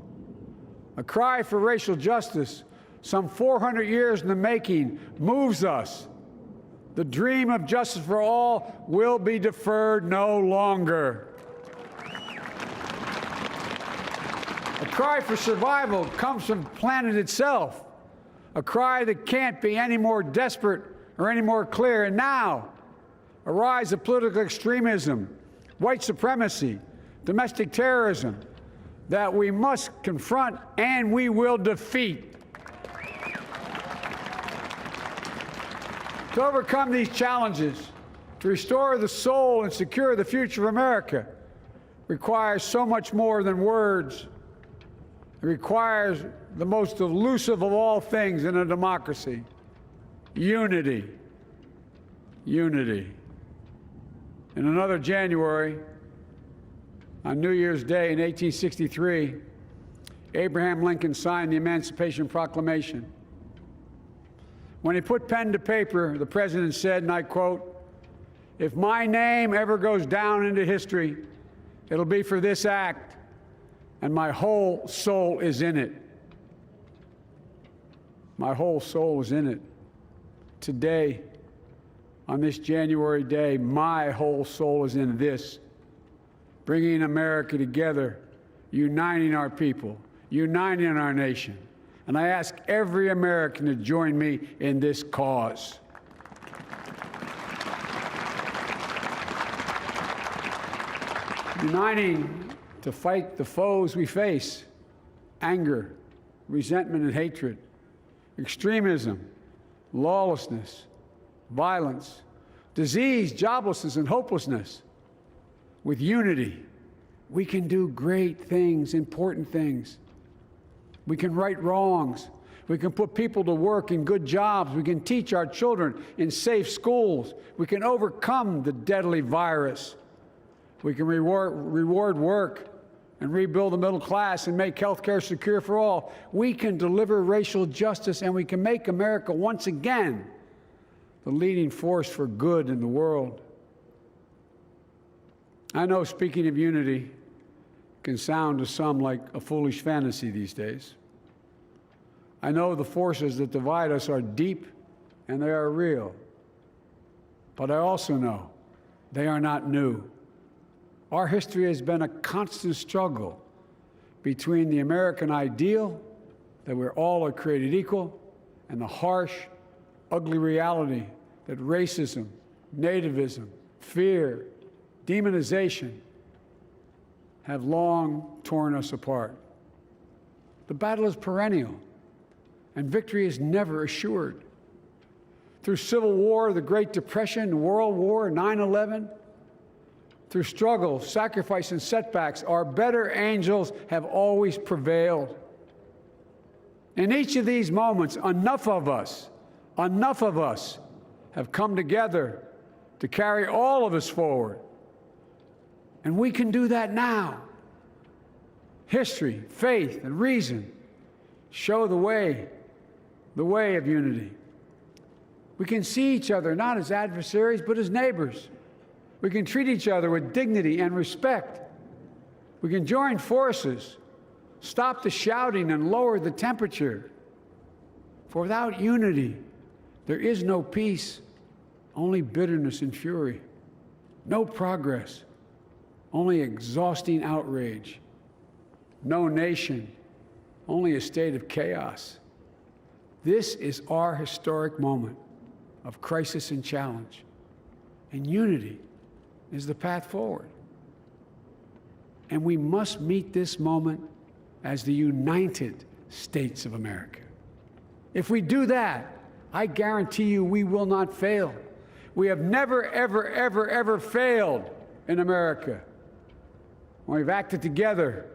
A cry for racial justice, some 400 years in the making, moves us. The dream of justice for all will be deferred no longer. A cry for survival comes from the planet itself, a cry that can't be any more desperate or any more clear. And now, a rise of political extremism, white supremacy, domestic terrorism, that we must confront and we will defeat. To overcome these challenges, to restore the soul and secure the future of America, requires so much more than words. It requires the most elusive of all things in a democracy: unity. Unity. In another January, on New Year's Day in 1863, Abraham Lincoln signed the Emancipation Proclamation. When he put pen to paper, the president said, and I quote, "If my name ever goes down into history, it'll be for this act, and my whole soul is in it." My whole soul is in it. Today, on this January day, my whole soul is in this, bringing America together, uniting our people, uniting our nation. And I ask every American to join me in this cause. Uniting to fight the foes we face: anger, resentment and hatred, extremism, lawlessness, violence, disease, joblessness, and hopelessness. With unity, we can do great things, important things. We can right wrongs. We can put people to work in good jobs. We can teach our children in safe schools. We can overcome the deadly virus. We can reward work and rebuild the middle class and make health care secure for all. We can deliver racial justice, and we can make America once again the leading force for good in the world. I know speaking of unity can sound to some like a foolish fantasy these days. I know the forces that divide us are deep and they are real. But I also know they are not new. Our history has been a constant struggle between the American ideal that we're all are created equal and the harsh, ugly reality that racism, nativism, fear, demonization have long torn us apart. The battle is perennial, and victory is never assured. Through Civil War, the Great Depression, World War, 9/11, through struggle, sacrifice, and setbacks, our better angels have always prevailed. In each of these moments, enough of us have come together to carry all of us forward. And we can do that now. History, faith, and reason show the way of unity. We can see each other not as adversaries, but as neighbors. We can treat each other with dignity and respect. We can join forces, stop the shouting, and lower the temperature. For without unity, there is no peace, only bitterness and fury. No progress, only exhausting outrage. no nation, only a state of chaos. This is our historic moment of crisis and challenge, and unity is the path forward. And we must meet this moment as the United States of America. If we do that, I guarantee you we will not fail. We have never, ever, ever, ever failed in America when we've acted together.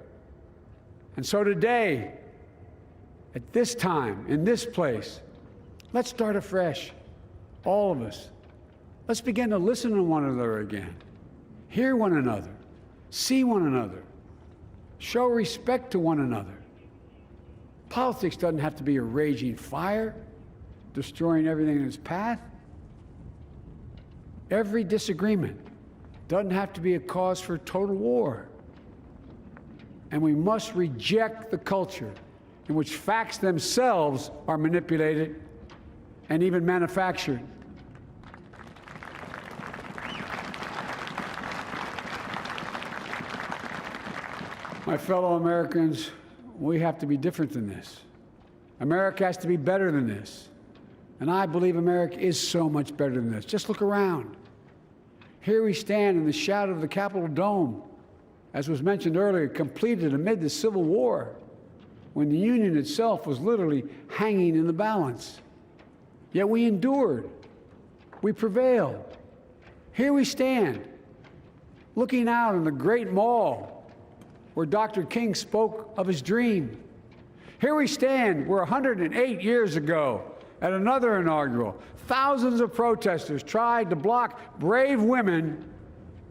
And so today, at this time, in this place, let's start afresh, all of us. Let's begin to listen to one another again, hear one another, see one another, show respect to one another. Politics doesn't have to be a raging fire, destroying everything in its path. Every disagreement doesn't have to be a cause for total war. And we must reject the culture in which facts themselves are manipulated and even manufactured. My fellow Americans, we have to be different than this. America has to be better than this. And I believe America is so much better than this. Just look around. Here we stand in the shadow of the Capitol Dome, as was mentioned earlier, completed amid the Civil War, when the Union itself was literally hanging in the balance. Yet we endured. We prevailed. Here we stand, looking out on the great mall where Dr. King spoke of his dream. Here we stand where 108 years ago, at another inaugural, thousands of protesters tried to block brave women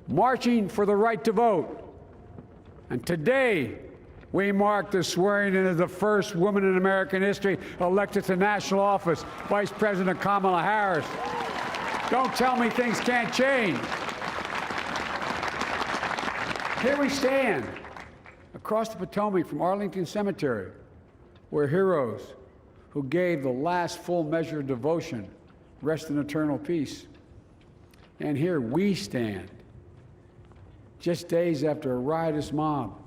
marching for the right to vote. And today, we mark the swearing in of the first woman in American history elected to national office, Vice President Kamala Harris. Don't tell me things can't change. Here we stand, across the Potomac from Arlington Cemetery, where heroes who gave the last full measure of devotion rest in eternal peace. And here we stand, just days after a riotous mob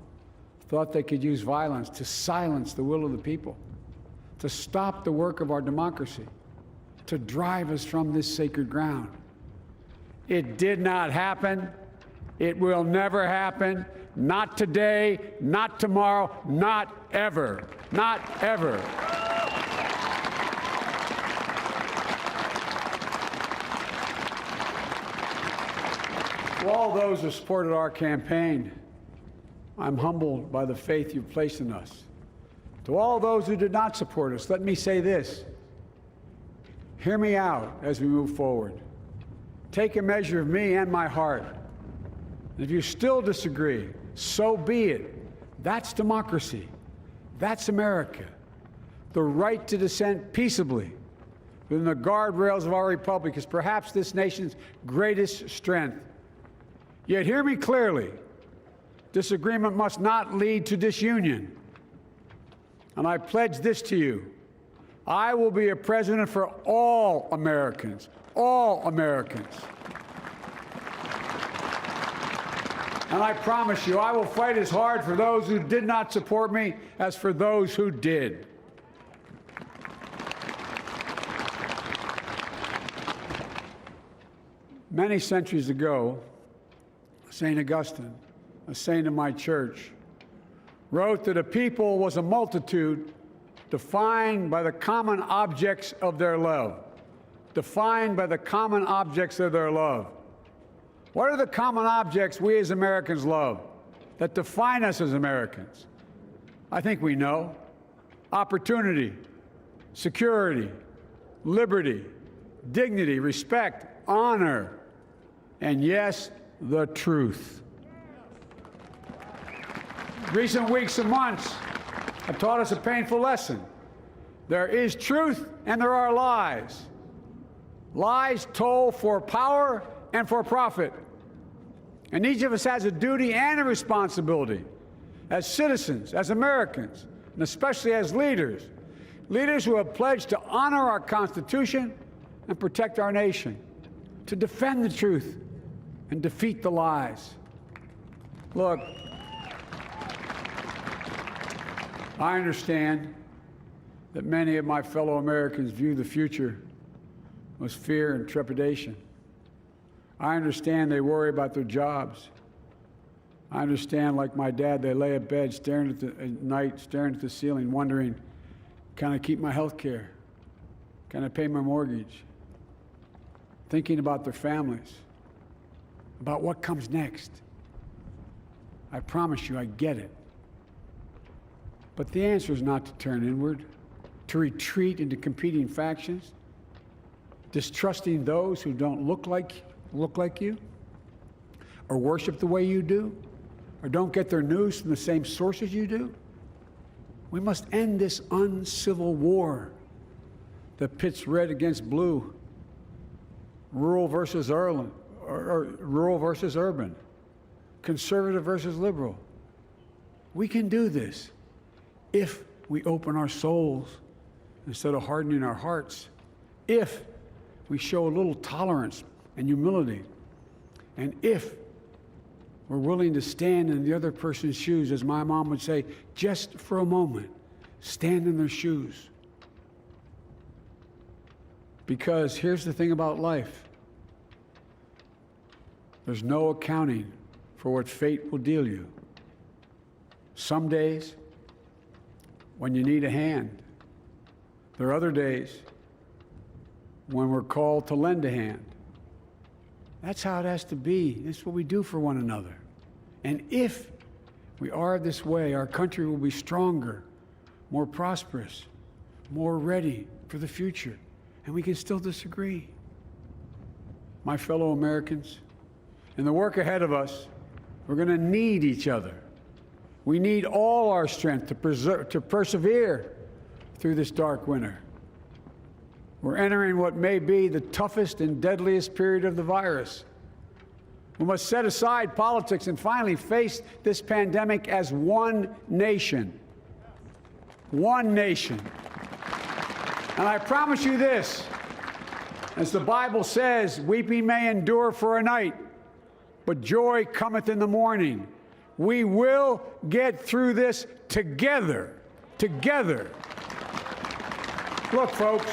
thought they could use violence to silence the will of the people, to stop the work of our democracy, to drive us from this sacred ground. It did not happen. It will never happen. Not today, not tomorrow, not ever. Not ever. To all those who supported our campaign, I'm humbled by the faith you've placed in us. To all those who did not support us, let me say this. Hear me out as we move forward. Take a measure of me and my heart. And if you still disagree, so be it. That's democracy. That's America. The right to dissent peaceably within the guardrails of our republic is perhaps this nation's greatest strength. Yet hear me clearly. Disagreement must not lead to disunion. And I pledge this to you. I will be a president for all Americans. All Americans. And I promise you, I will fight as hard for those who did not support me as for those who did. Many centuries ago, St. Augustine, a saint of my church, wrote that a people was a multitude defined by the common objects of their love. Defined by the common objects of their love. What are the common objects we as Americans love that define us as Americans? I think we know. Opportunity, security, liberty, dignity, respect, honor, and yes, the truth. Recent weeks and months have taught us a painful lesson. There is truth and there are lies. Lies told for power and for profit. And each of us has a duty and a responsibility as citizens, as Americans, and especially as leaders. Leaders who have pledged to honor our Constitution and protect our nation, to defend the truth and defeat the lies. Look, I understand that many of my fellow Americans view the future with fear and trepidation. I understand they worry about their jobs. I understand, like my dad, they lay at bed at night, staring at the ceiling, wondering, can I keep my health care? Can I pay my mortgage? Thinking about their families, about what comes next. I promise you, I get it. But the answer is not to turn inward, to retreat into competing factions, distrusting those who don't look like you, or worship the way you do, or don't get their news from the same sources you do. We must end this uncivil war that pits red against blue, rural versus urban, conservative versus liberal. We can do this if we open our souls instead of hardening our hearts, if we show a little tolerance and humility, and if we're willing to stand in the other person's shoes, as my mom would say, just for a moment, stand in their shoes. Because here's the thing about life. There's no accounting for what fate will deal you. Some days, when you need a hand. There are other days when we're called to lend a hand. That's how it has to be. That's what we do for one another. And if we are this way, our country will be stronger, more prosperous, more ready for the future. And we can still disagree. My fellow Americans, in the work ahead of us, we're going to need each other. We need all our strength to persevere through this dark winter. We're entering what may be the toughest and deadliest period of the virus. We must set aside politics and finally face this pandemic as one nation. One nation. And I promise you this, as the Bible says, weeping may endure for a night, but joy cometh in the morning. We will get through this together. Together. Look, folks,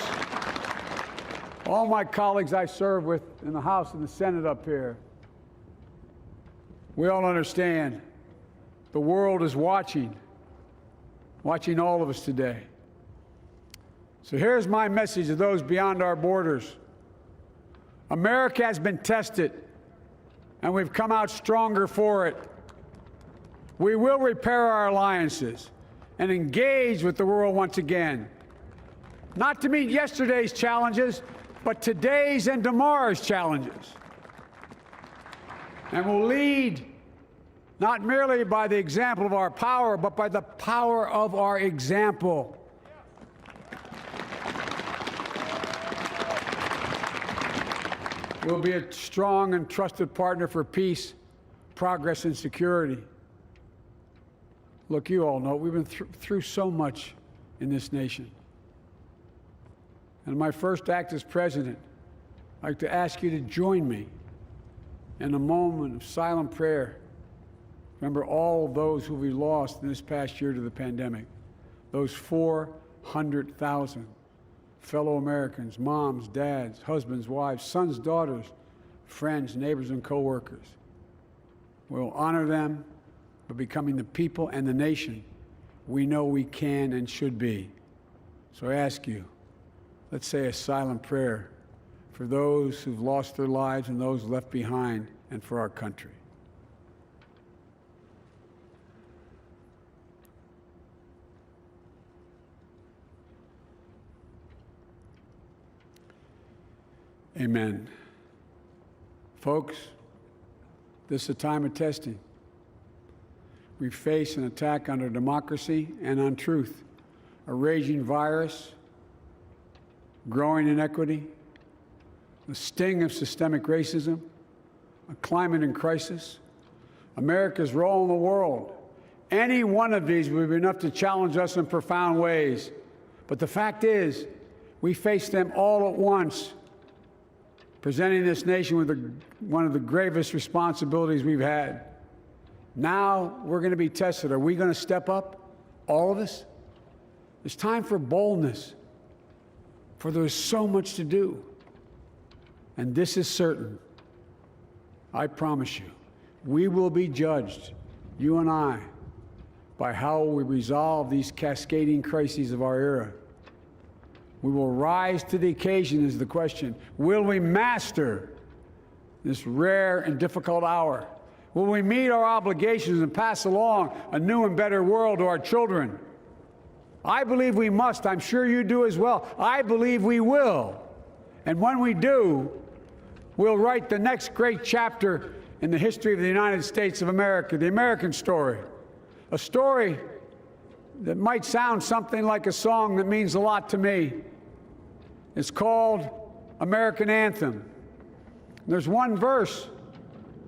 all my colleagues I serve with in the House and the Senate up here, we all understand the world is watching all of us today. So here's my message to those beyond our borders. America has been tested, and we've come out stronger for it. We will repair our alliances and engage with the world once again, not to meet yesterday's challenges, but today's and tomorrow's challenges. And we'll lead not merely by the example of our power, but by the power of our example. We'll be a strong and trusted partner for peace, progress, and security. Look, you all know we've been through so much in this nation. And my first act as president, I'd like to ask you to join me in a moment of silent prayer. Remember all of those who we lost in this past year to the pandemic. Those 400,000 fellow Americans, moms, dads, husbands, wives, sons, daughters, friends, neighbors, and co-workers. We'll honor them by becoming the people and the nation we know we can and should be. So I ask you, let's say a silent prayer for those who've lost their lives and those left behind, and for our country. Amen. Folks, this is a time of testing. We face an attack on our democracy and on truth, a raging virus, growing inequity, the sting of systemic racism, a climate in crisis, America's role in the world. Any one of these would be enough to challenge us in profound ways. But the fact is, we face them all at once, presenting this nation with one of the gravest responsibilities we've had. Now we're going to be tested. Are we going to step up, all of us, It's time for boldness, for there's so much to do. And this is certain. I promise you, we will be judged, you and I, by how we resolve these cascading crises of our era. We will rise to the occasion is the question. Will we master this rare and difficult hour? Will we meet our obligations and pass along a new and better world to our children? I believe we must. I'm sure you do as well. I believe we will. And when we do, we'll write the next great chapter in the history of the United States of America, the American story. A story that might sound something like a song that means a lot to me. It's called American Anthem. There's one verse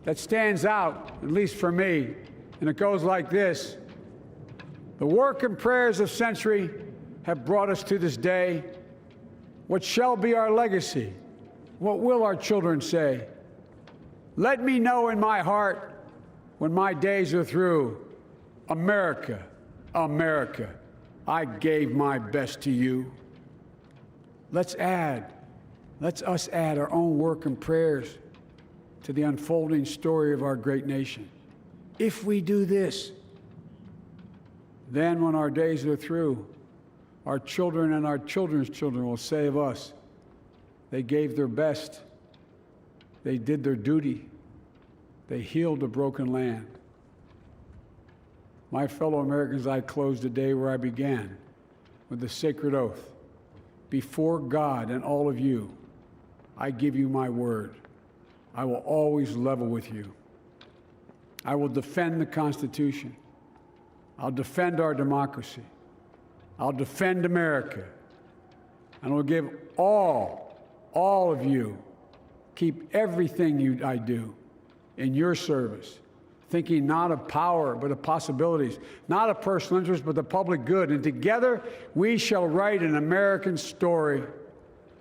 that stands out, at least for me, and it goes like this. The work and prayers of century have brought us to this day. What shall be our legacy? What will our children say? Let me know in my heart when my days are through. America, America, I gave my best to you. Let's us add our own work and prayers to the unfolding story of our great nation. If we do this, then when our days are through, our children and our children's children will say of us, they gave their best, they did their duty, they healed a broken land. My fellow Americans, I close the day where I began, with the sacred oath. Before God and all of you, I give you my word. I will always level with you. I will defend the Constitution. I'll defend our democracy. I'll defend America. And I'll give all of you, keep everything I do in your service, thinking not of power, but of possibilities, not of personal interest, but the public good. And together, we shall write an American story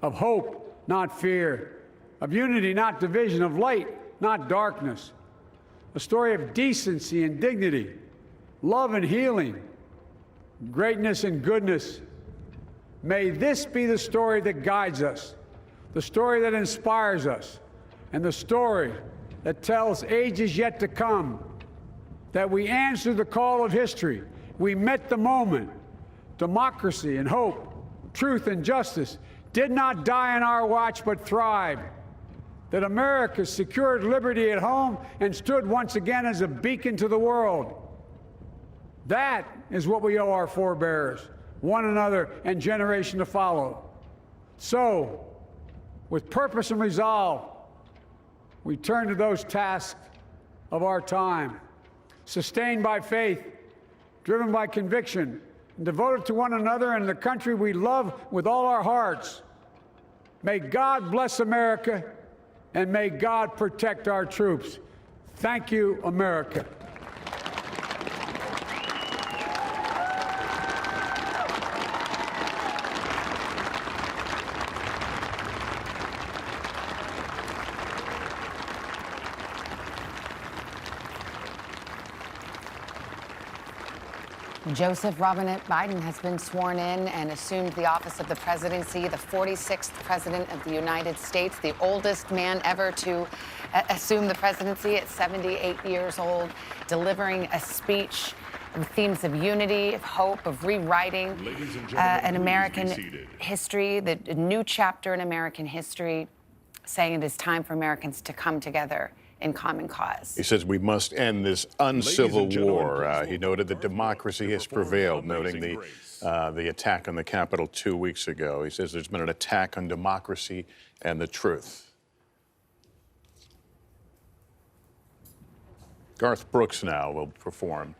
of hope, not fear, of unity, not division, of light, not darkness, a story of decency and dignity, love and healing, greatness and goodness. May this be the story that guides us, the story that inspires us, and the story that tells ages yet to come that we answered the call of history. We met the moment. Democracy and hope, truth and justice did not die on our watch but thrived. That America secured liberty at home and stood once again as a beacon to the world. That is what we owe our forebears, one another, and generation to follow. So, with purpose and resolve, we turn to those tasks of our time, sustained by faith, driven by conviction, and devoted to one another and the country we love with all our hearts. May God bless America, and may God protect our troops. Thank you, America. Joseph Robinette Biden has been sworn in and assumed the office of the presidency, the 46th president of the United States, the oldest man ever to assume the presidency at 78 years old, delivering a speech with themes of unity, of hope, of rewriting an American history, a new chapter in American history, saying it is time for Americans to come together in common cause. He says we must end this uncivil war. He noted that democracy has prevailed, noting the attack on the Capitol 2 weeks ago. He says there's been an attack on democracy and the truth. Garth Brooks now will perform.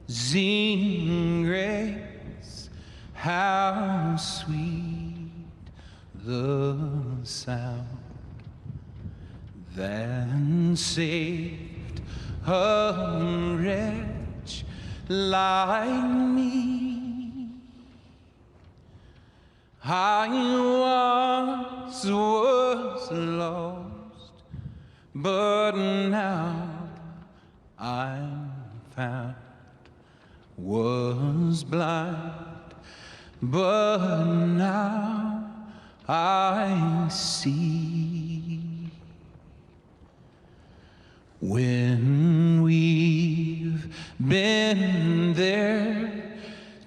Amazing grace, how sweet the sound that saved a wretch like me. I once was lost, but now I'm found. Was blind, but now I see. When we've been there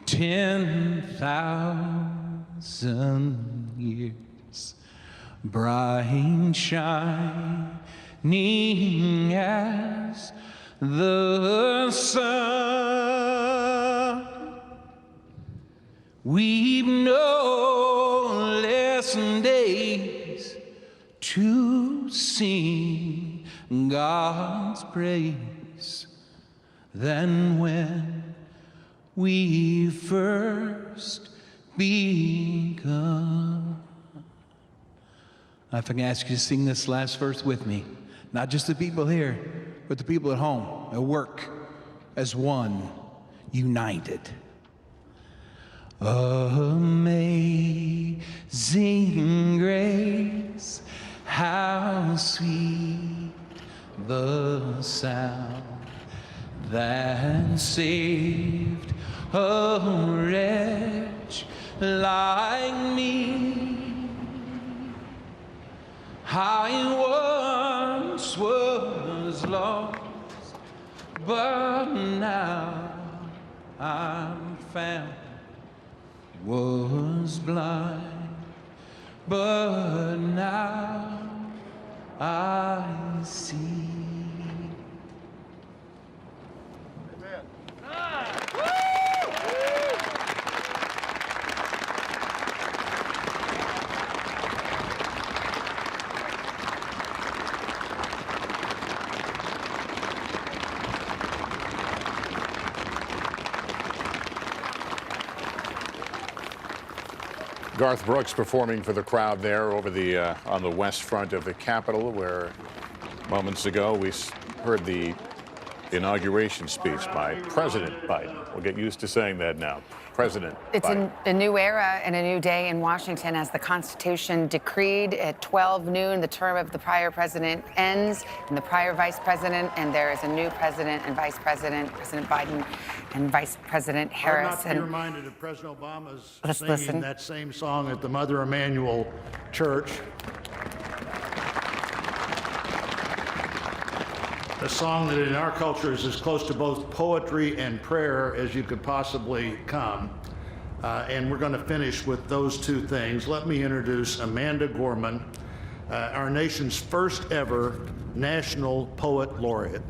10,000 years, bright shining as the sun, we've no less days to sing God's praise than when we first begun. If I can ask you to sing this last verse with me, not just the people here, but the people at home, at work, as one, united. Amazing grace, how sweet the sound that saved a wretch like me. I once was lost, but now I'm found. Was blind, but now I see. Garth Brooks performing for the crowd there over the on the west front of the Capitol, where moments ago we heard the inauguration speech by President Biden. We'll get used to saying that now. President Biden. It's a new era and a new day in Washington as the Constitution decreed at 12 noon the term of the prior president ends and the prior vice president, and there is a new president and vice president, President Biden and Vice President Harris. I'm not to be reminded of President Obama's singing listen. that same song at the Mother Emanuel Church. A song that in our culture is as close to both poetry and prayer as you could possibly come. And we're going to finish with those two things. Let me introduce Amanda Gorman, our nation's first ever National Poet Laureate.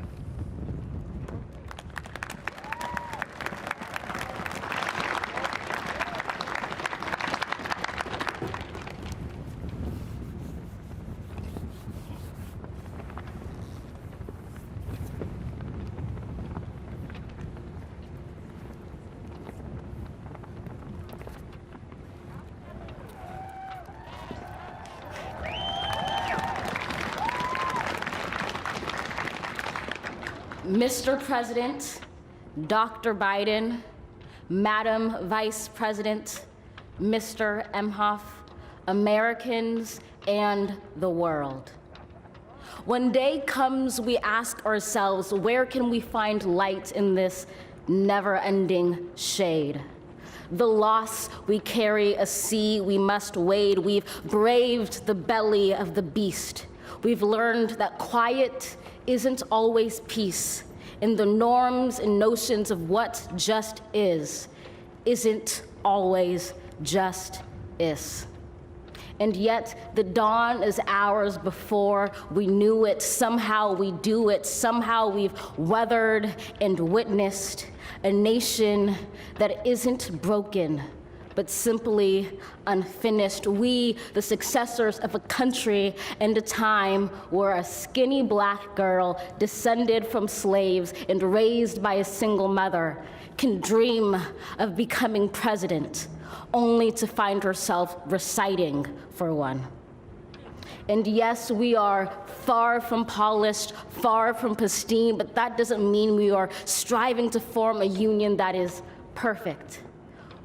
Mr. President, Dr. Biden, Madam Vice President, Mr. Emhoff, Americans, and the world. When day comes, we ask ourselves, where can we find light in this never-ending shade? The loss we carry, a sea we must wade. We've braved the belly of the beast. We've learned that quiet isn't always peace, and the norms and notions of what just isn't always just is. And yet the dawn is hours before we knew it. Somehow we do it. Somehow we've weathered and witnessed a nation that isn't broken, but simply unfinished. We, the successors of a country and a time where a skinny black girl descended from slaves and raised by a single mother can dream of becoming president, only to find herself reciting for one. And yes, we are far from polished, far from pristine, but that doesn't mean we are striving to form a union that is perfect.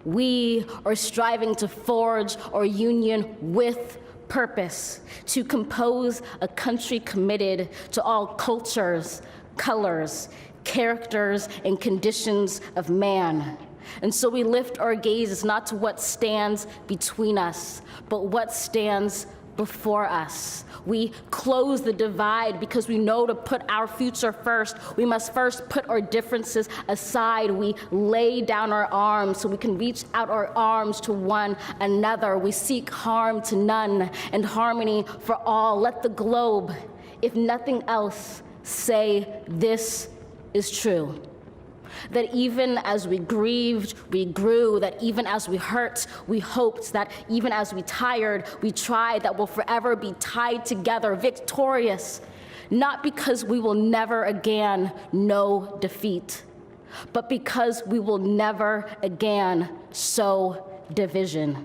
We are striving to forge our union with purpose, to compose a country committed to all cultures, colors, characters, and conditions of man. And so we lift our gazes not to what stands between us, but what stands before us. We close the divide because we know to put our future first, we must first put our differences aside. We lay down our arms so we can reach out our arms to one another. We seek harm to none and harmony for all. Let the globe, if nothing else, say this is true. That even as we grieved, we grew, that even as we hurt, we hoped, that even as we tired, we tried, that we'll forever be tied together, victorious, not because we will never again know defeat, but because we will never again sow division.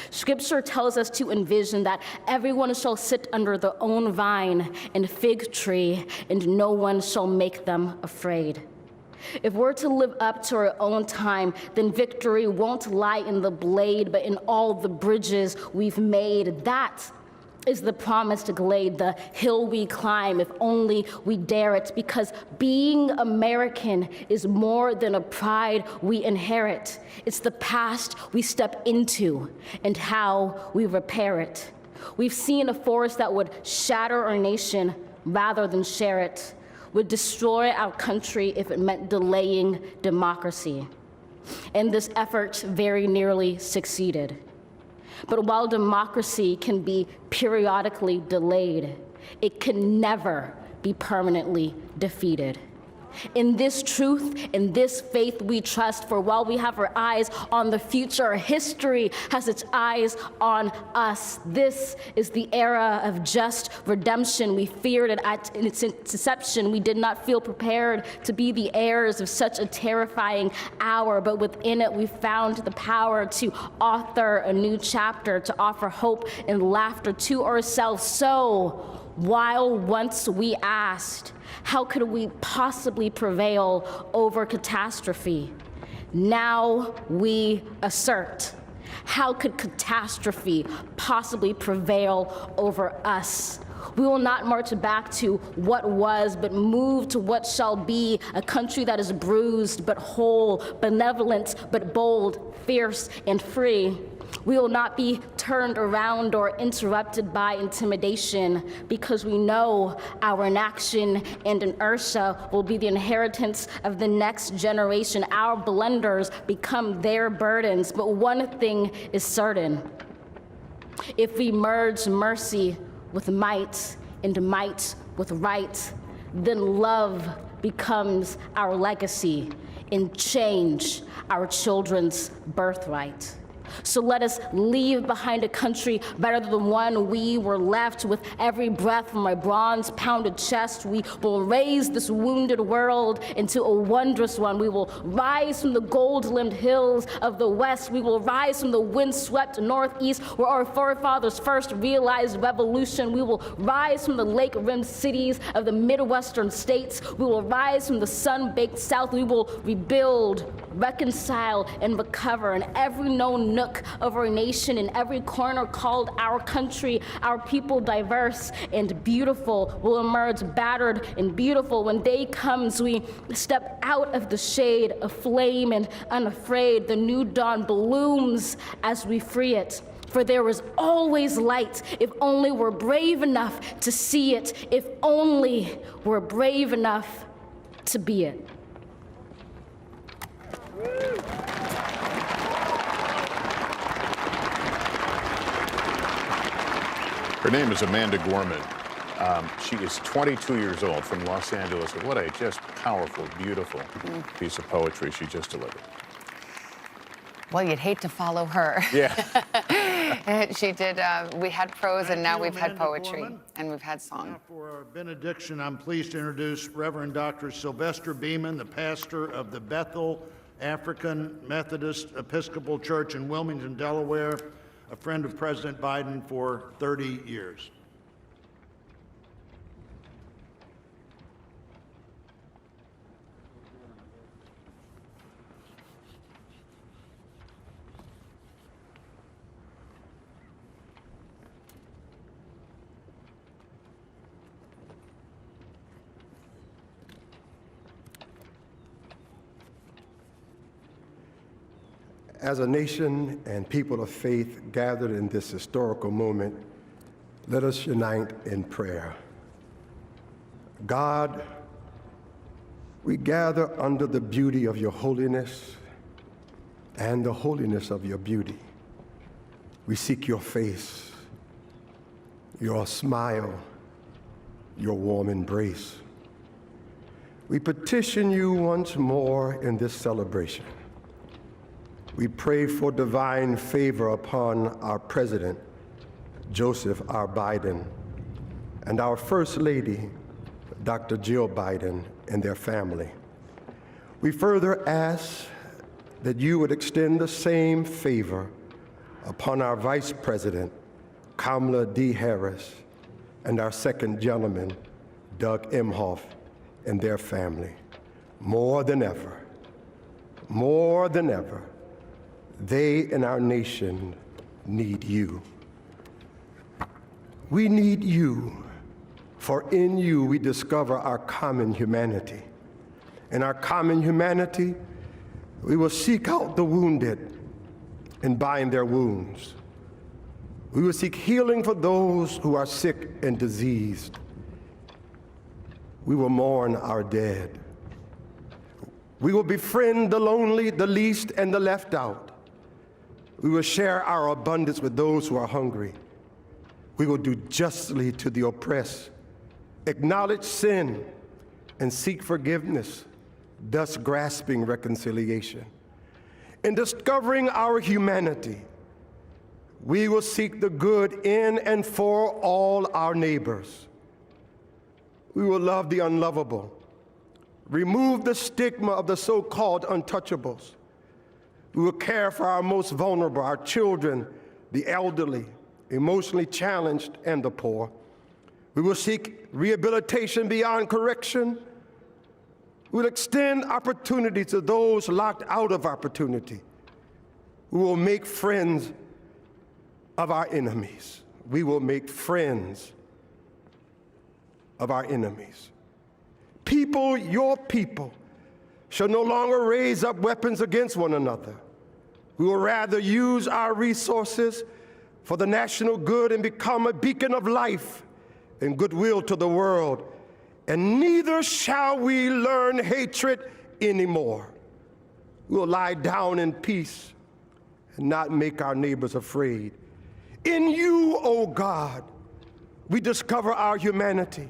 Scripture tells us to envision that everyone shall sit under their own vine and fig tree, and no one shall make them afraid. If we're to live up to our own time, then victory won't lie in the blade, but in all the bridges we've made. That is the promised glade, the hill we climb, if only we dare it, because being American is more than a pride we inherit. It's the past we step into and how we repair it. We've seen a force that would shatter our nation rather than share it, would destroy our country if it meant delaying democracy. And this effort very nearly succeeded. But while democracy can be periodically delayed, it can never be permanently defeated. In this truth, in this faith we trust, for while we have our eyes on the future, history has its eyes on us. This is the era of just redemption. We feared it at its inception. We did not feel prepared to be the heirs of such a terrifying hour, but within it we found the power to author a new chapter, to offer hope and laughter to ourselves. So, while once we asked, how could we possibly prevail over catastrophe? Now we assert, how could catastrophe possibly prevail over us? We will not march back to what was, but move to what shall be, a country that is bruised but whole, benevolent but bold, fierce and free. We will not be turned around or interrupted by intimidation, because we know our inaction and inertia will be the inheritance of the next generation. Our blunders become their burdens. But one thing is certain: if we merge mercy with might and might with right, then love becomes our legacy and change our children's birthright. So let us leave behind a country better than the one we were left. With every breath from my bronze-pounded chest, we will raise this wounded world into a wondrous one. We will rise from the gold-limbed hills of the West. We will rise from the wind-swept Northeast, where our forefathers first realized revolution. We will rise from the lake-rimmed cities of the Midwestern states. We will rise from the sun-baked South. We will rebuild, reconcile, and recover in every known nook of our nation, in every corner called our country. Our people, diverse and beautiful, will emerge battered and beautiful. When day comes, we step out of the shade, aflame and unafraid. The new dawn blooms as we free it. For there is always light, if only we're brave enough to see it, if only we're brave enough to be it. Her name is Amanda Gorman. She is 22 years old, from Los Angeles. What a just powerful, beautiful piece of poetry she just delivered. Well, you'd hate to follow her. Yeah. She did, we had prose and now we've had poetry and we've had song. Now for our benediction, I'm pleased to introduce Reverend Dr. Sylvester Beeman, the pastor of the Bethel African Methodist Episcopal Church in Wilmington, Delaware, a friend of President Biden for 30 years. As a nation and people of faith gathered in this historical moment, let us unite in prayer. God, we gather under the beauty of your holiness and the holiness of your beauty. We seek your face, your smile, your warm embrace. We petition you once more in this celebration. We pray for divine favor upon our President, Joseph R. Biden, and our First Lady, Dr. Jill Biden, and their family. We further ask that you would extend the same favor upon our Vice President, Kamala D. Harris, and our second gentleman, Doug Emhoff, and their family. More than ever, they and our nation need you. We need you, for in you we discover our common humanity. In our common humanity, we will seek out the wounded and bind their wounds. We will seek healing for those who are sick and diseased. We will mourn our dead. We will befriend the lonely, the least, and the left out. We will share our abundance with those who are hungry. We will do justly to the oppressed, acknowledge sin, and seek forgiveness, thus grasping reconciliation. In discovering our humanity, we will seek the good in and for all our neighbors. We will love the unlovable, remove the stigma of the so-called untouchables. We will care for our most vulnerable, our children, the elderly, emotionally challenged, and the poor. We will seek rehabilitation beyond correction. We will extend opportunity to those locked out of opportunity. We will make friends of our enemies. We will make friends of our enemies. People, your people, shall no longer raise up weapons against one another. We will rather use our resources for the national good and become a beacon of life and goodwill to the world. And neither shall we learn hatred anymore. We will lie down in peace and not make our neighbors afraid. In you, O God, we discover our humanity.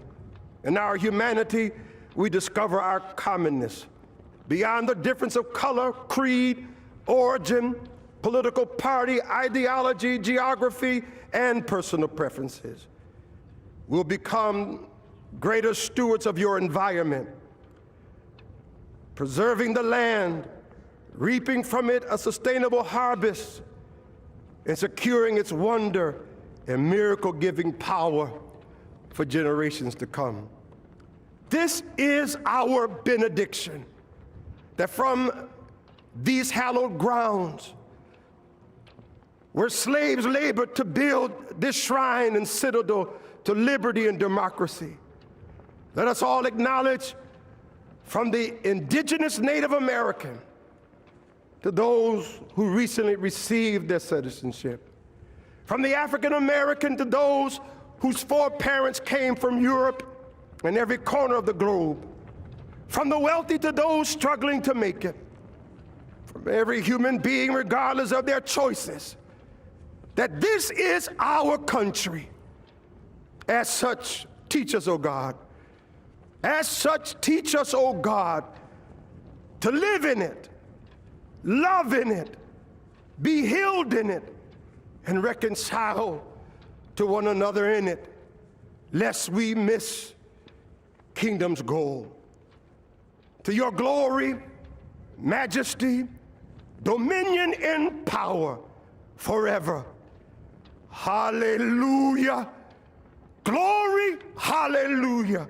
In our humanity, we discover our commonness. Beyond the difference of color, creed, origin, political party, ideology, geography, and personal preferences. We'll become greater stewards of your environment, preserving the land, reaping from it a sustainable harvest, and securing its wonder and miracle-giving power for generations to come. This is our benediction, that from these hallowed grounds, where slaves labored to build this shrine and citadel to liberty and democracy, let us all acknowledge, from the indigenous Native American to those who recently received their citizenship, from the African American to those whose foreparents came from Europe and every corner of the globe, from the wealthy to those struggling to make it, from every human being, regardless of their choices, that this is our country. As such, teach us, O God. As such, teach us, O God, to live in it, love in it, be healed in it, and reconcile to one another in it, lest we miss kingdom's goal. To your glory, majesty, dominion, and power forever. Hallelujah. Glory, hallelujah.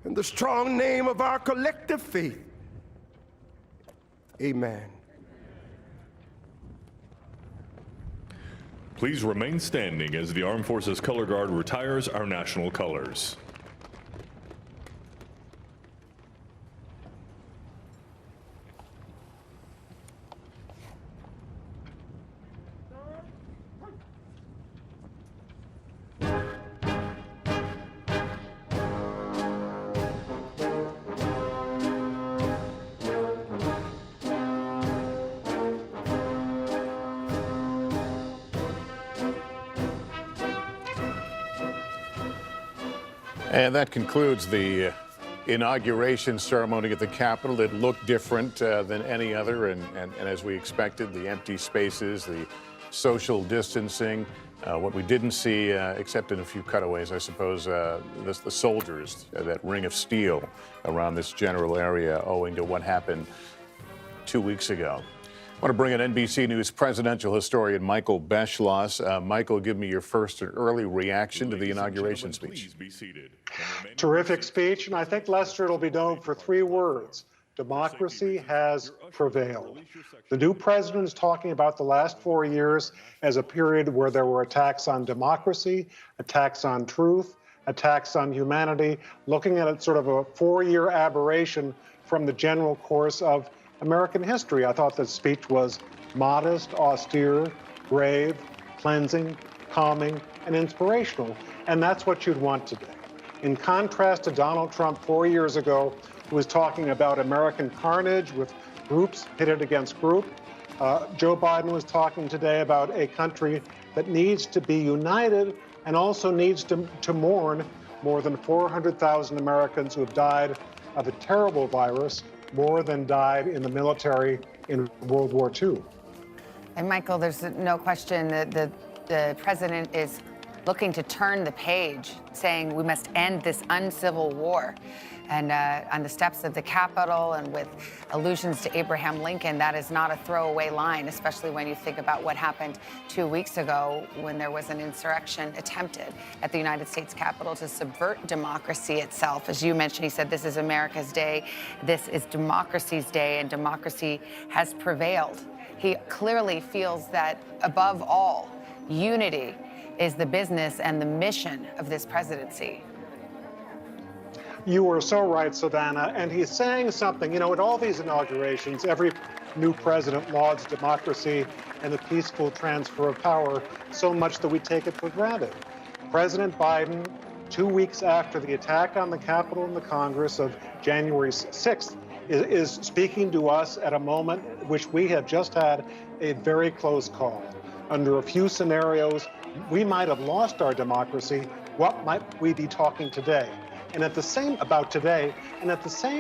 In the strong name of our collective faith. Amen. Please remain standing as the Armed Forces Color Guard retires our national colors. And that concludes the inauguration ceremony at the Capitol. It looked different than any other, and as we expected, the empty spaces, the social distancing. What we didn't see, except in a few cutaways, I suppose, the soldiers, that ring of steel around this general area owing to what happened 2 weeks ago. I want to bring in NBC News presidential historian Michael Beschloss. Michael, give me your first and early reaction to the inauguration speech. Terrific speech, and I think, Lester, it'll be known for 3 words. Democracy has prevailed. The new president is talking about the last 4 years as a period where there were attacks on democracy, attacks on truth, attacks on humanity, looking at it sort of a 4-year aberration from the general course of American history. I thought the speech was modest, austere, brave, cleansing, calming, and inspirational. And that's what you'd want today. In contrast to Donald Trump 4 years ago, who was talking about American carnage with groups pitted against group, Joe Biden was talking today about a country that needs to be united and also needs to mourn more than 400,000 Americans who have died of a terrible virus, more than died in the military in World War II. And Michael, there's no question that the president is looking to turn the page, saying we must end this uncivil war. And on the steps of the Capitol and with allusions to Abraham Lincoln, that is not a throwaway line, especially when you think about what happened 2 weeks ago when there was an insurrection attempted at the United States Capitol to subvert democracy itself. As you mentioned, he said, this is America's day, this is democracy's day, and democracy has prevailed. He clearly feels that, above all, unity is the business and the mission of this presidency. You were so right, Savannah. And he's saying something, you know, at all these inaugurations, every new president lauds democracy and the peaceful transfer of power so much that we take it for granted. President Biden, 2 weeks after the attack on the Capitol and the Congress of January 6th, is speaking to us at a moment which we have just had a very close call. Under a few scenarios, we might have lost our democracy. What might we be talking today? And at the same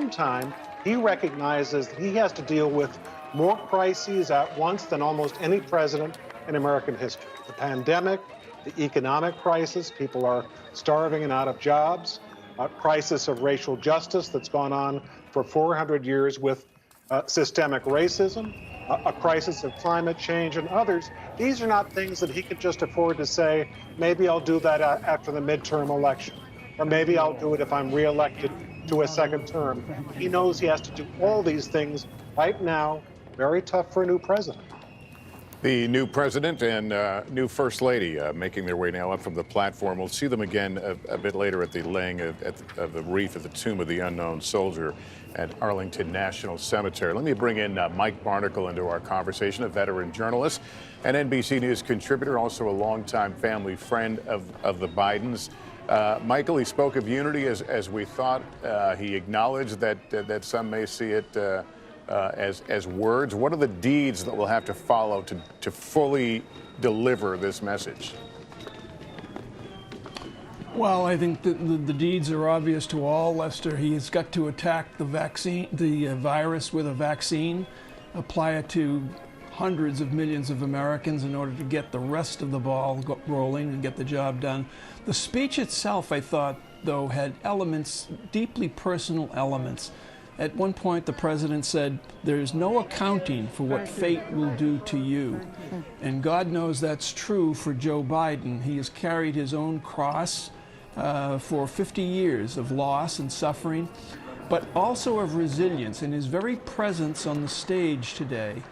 time, he recognizes that he has to deal with more crises at once than almost any president in American history. The pandemic, the economic crisis, people are starving and out of jobs, a crisis of racial justice that's gone on for 400 years with systemic racism, a crisis of climate change, and others. These are not things that he could just afford to say, maybe I'll do that after the midterm election, or maybe I'll do it if I'm reelected to a second term. He knows he has to do all these things right now. Very tough for a new president. The new president and new first lady making their way now up from the platform. We'll see them again a bit later at the laying of the wreath at the tomb of the unknown soldier at Arlington National Cemetery. Let me bring in Mike Barnicle into our conversation, a veteran journalist, an NBC News contributor, also a longtime family friend of the Bidens. Michael, he spoke of unity as we thought. He acknowledged that some may see it as words. What are the deeds that will have to follow to fully deliver this message? Well, I think the deeds are obvious to all, Lester. He has got to attack the virus with a vaccine, apply it to hundreds of millions of Americans in order to get the rest of the ball rolling and get the job done. The speech itself, I thought, though, had elements, deeply personal elements. At one point, the president said, "There's no accounting for what fate will do to you." And God knows that's true for Joe Biden. He has carried his own cross for 50 years of loss and suffering, but also of resilience. And his very presence on the stage today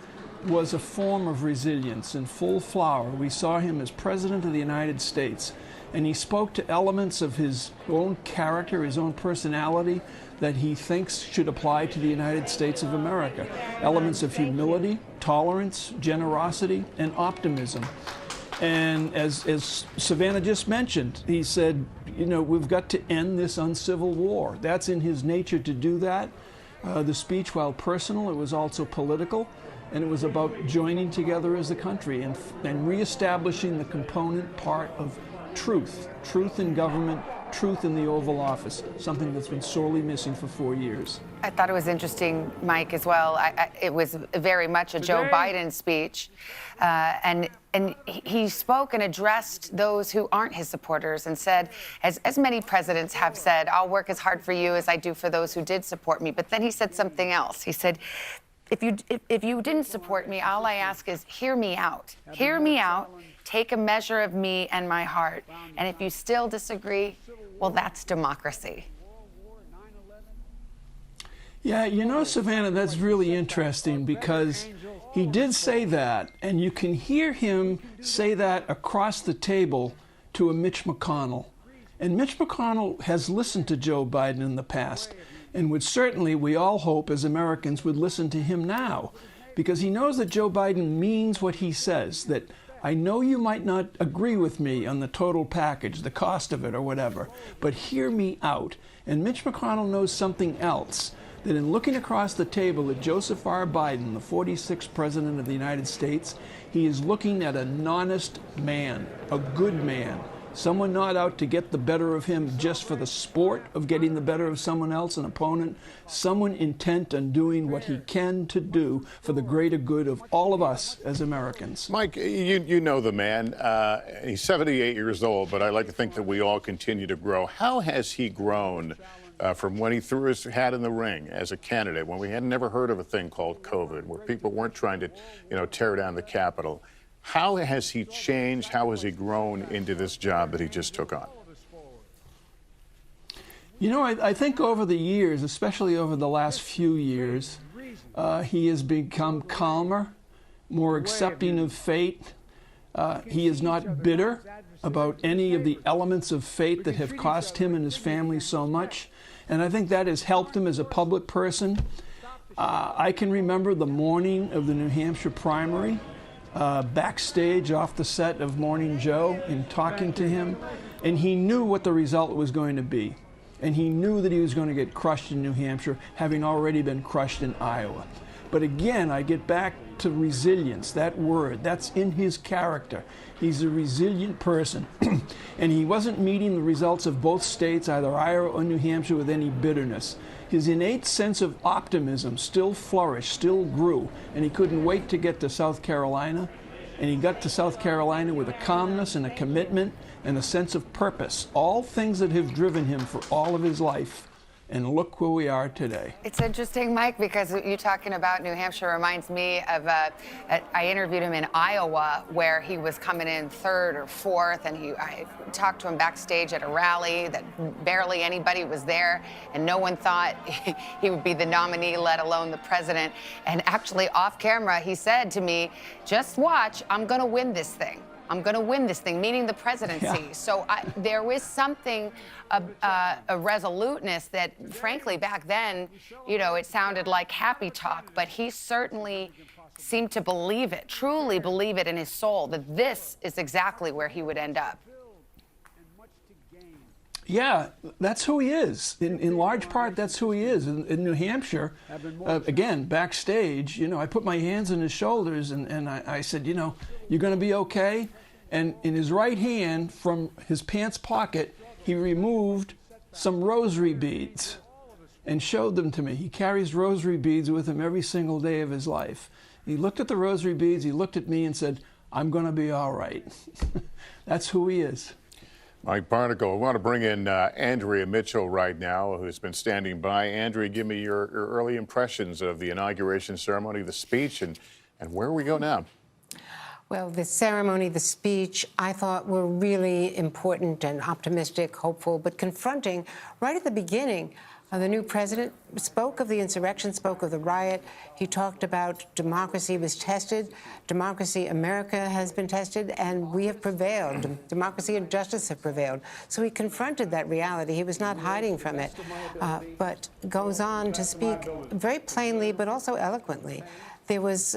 was a form of resilience in full flower. We saw him as President of the United States, and he spoke to elements of his own character, his own personality, that he thinks should apply to the United States of America. Elements of humility, tolerance, generosity, and optimism. And as Savannah just mentioned, he said, you know, we've got to end this uncivil war. That's in his nature to do that. The speech, while personal, it was also political, and it was about joining together as a country and reestablishing the component part of truth in government, truth in the Oval Office, something that's been sorely missing for 4 years. I thought it was interesting, Mike, as well. It was very much a Joe Biden speech, and he spoke and addressed those who aren't his supporters and said, as many presidents have said, I'll work as hard for you as I do for those who did support me. But then he said something else. He said, if you didn't support me, all I ask is hear me out. Hear me out. Take a measure of me and my heart. And if you still disagree, well, that's democracy. Yeah, you know, Savannah, that's really interesting because he did say that, and you can hear him say that across the table to a Mitch McConnell. And Mitch McConnell has listened to Joe Biden in the past, and would certainly, we all hope as Americans, would listen to him now, because he knows that Joe Biden means what he says, that I know you might not agree with me on the total package, the cost of it or whatever, but hear me out. And Mitch McConnell knows something else, that in looking across the table at Joseph R. Biden, the 46th President of the United States, he is looking at an honest man, a good man, someone not out to get the better of him just for the sport of getting the better of someone else, an opponent, someone intent on doing what he can to do for the greater good of all of us as Americans. Mike, you know the man. He's 78 years old, but I like to think that we all continue to grow. How has he grown from when he threw his hat in the ring as a candidate, when we had never heard of a thing called COVID, where people weren't trying to, tear down the Capitol? How has he changed? How has he grown into this job that he just took on? You know, I think over the years, especially over the last few years, he has become calmer, more accepting of fate. He is not bitter about any of the elements of fate that have cost him and his family so much. And I think that has helped him as a public person. I can remember the morning of the New Hampshire primary, backstage off the set of Morning Joe and talking to him, and he knew what the result was going to be. And he knew that he was going to get crushed in New Hampshire, having already been crushed in Iowa. But again, I get back to resilience, that word, that's in his character. He's a resilient person. And he wasn't meeting the results of both states, either Iowa or New Hampshire, with any bitterness. His innate sense of optimism still flourished, still grew, and he couldn't wait to get to South Carolina. And he got to South Carolina with a calmness and a commitment and a sense of purpose, all things that have driven him for all of his life. And look where we are today. It's interesting, Mike, because you talking about New Hampshire reminds me of, I interviewed him in Iowa where he was coming in third or fourth, and I talked to him backstage at a rally that barely anybody was there, and no one thought he would be the nominee, let alone the president. And actually off camera, he said to me, just watch, I'm gonna win this thing. I'm going to win this thing, meaning the presidency. Yeah. So there was something, a resoluteness that, frankly, back then, it sounded like happy talk, but he certainly seemed to believe it, truly believe it in his soul, that this is exactly where he would end up. Yeah, that's who he is. In large part, that's who he is. In New Hampshire, again, backstage, I put my hands on his shoulders and I said, you're going to be okay? And in his right hand, from his pants pocket, he removed some rosary beads and showed them to me. He carries rosary beads with him every single day of his life. He looked at the rosary beads, he looked at me and said, I'm going to be all right. That's who he is. Mike Barnicle, I want to bring in Andrea Mitchell right now, who's been standing by. Andrea, give me your early impressions of the inauguration ceremony, the speech, and where we go now. Well, the ceremony, the speech, I thought were really important and optimistic, hopeful, but confronting. Right at the beginning, the new president spoke of the insurrection, spoke of the riot. He talked about democracy was tested. Democracy, America has been tested, and we have prevailed. Democracy and justice have prevailed. So he confronted that reality. He was not hiding from it, but goes on to speak very plainly, but also eloquently. There was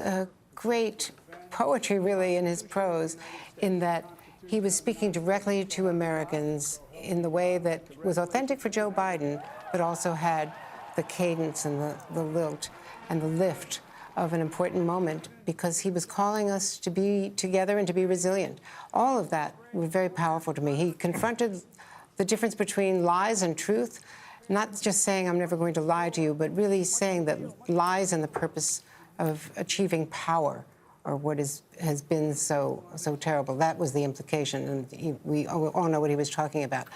great poetry, really, in his prose, in that he was speaking directly to Americans in the way that was authentic for Joe Biden, but also had the cadence and the lilt and the lift of an important moment, because he was calling us to be together and to be resilient. All of that was very powerful to me. He confronted the difference between lies and truth, not just saying, I'm never going to lie to you, but really saying that lies and the purpose of achieving power or what has been so terrible. That was the implication, and we all know what he was talking about.